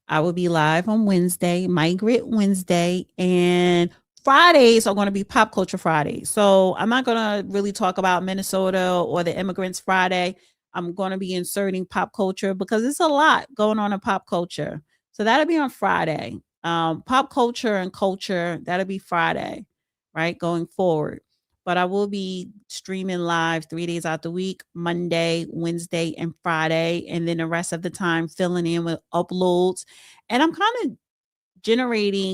I will be live on Wednesday, Migrant Wednesday, and Fridays are going to be Pop Culture Friday. So I'm not going to really talk about Minnesota or the Immigrants Friday. I'm going to be inserting pop culture because there's a lot going on in pop culture. So that'll be on Friday. Pop culture and culture, that'll be Friday, right? Going forward. But I will be streaming live 3 days out the week, Monday, Wednesday, and Friday. And then the rest of the time filling in with uploads. And I'm kind of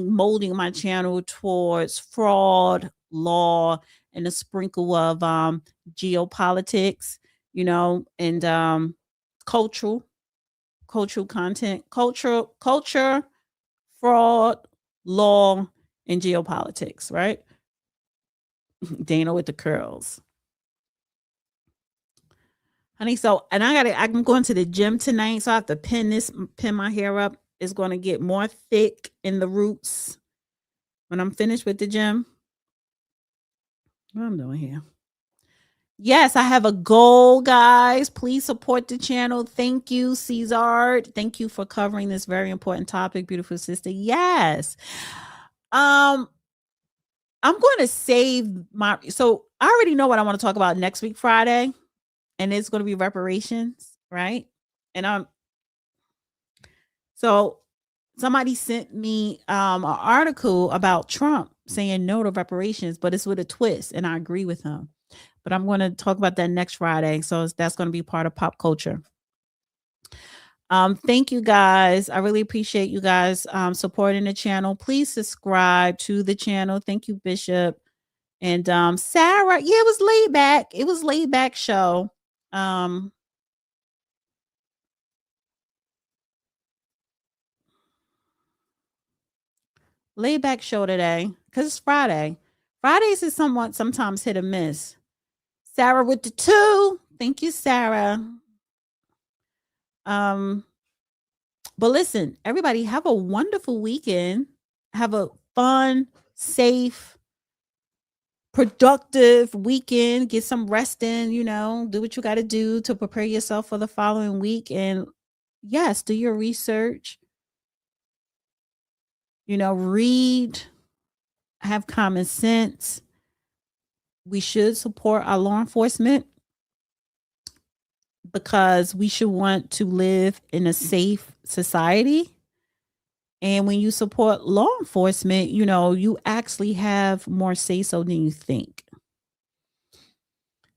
molding my channel towards fraud, law, and a sprinkle of geopolitics, and cultural content, culture, fraud, law, and geopolitics, right? Dana with the curls. Honey, I'm going to the gym tonight, so I have to pin my hair up. It's going to get more thick in the roots when I'm finished with the gym. What I'm doing here. Yes, I have a goal, guys. Please support the channel. Thank you, Cesar. Thank you for covering this very important topic, beautiful sister. Yes. I'm going to save so I already know what I want to talk about next week, Friday, and it's going to be reparations, right? And so somebody sent me an article about Trump saying no to reparations, but it's with a twist, and I agree with him. But I'm going to talk about that next Friday, so that's going to be part of pop culture. Thank you guys. I really appreciate you guys supporting the channel. Please subscribe to the channel. Thank you, Bishop. And Sarah, yeah, it was laid back. It was laid back show. Laid back show today because it's Friday. Fridays is sometimes hit or miss. Sarah with the 2. Thank you, Sarah. But listen, everybody, have a wonderful weekend. Have a fun, safe, productive weekend. Get some rest in, do what you got to do to prepare yourself for the following week. And yes, do your research. Read, have common sense. We should support our law enforcement because we should want to live in a safe society. And when you support law enforcement, you actually have more say-so than you think.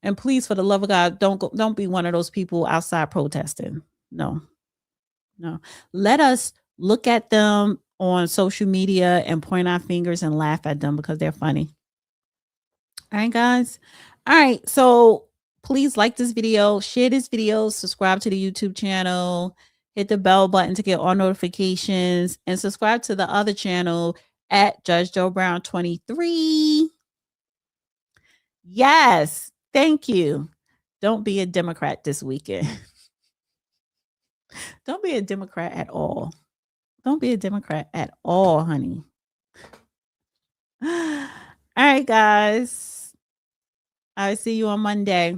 And please, for the love of God, don't be one of those people outside protesting. No. Let us look at them on social media and point our fingers and laugh at them because they're funny. All right, guys. All right. So please like this video, share this video, subscribe to the YouTube channel, hit the bell button to get all notifications, and subscribe to the other channel at Judge Joe Brown 23. Yes. Thank you. Don't be a Democrat this weekend. Don't be a Democrat at all. Don't be a Democrat at all, honey. All right, guys. I'll see you on Monday.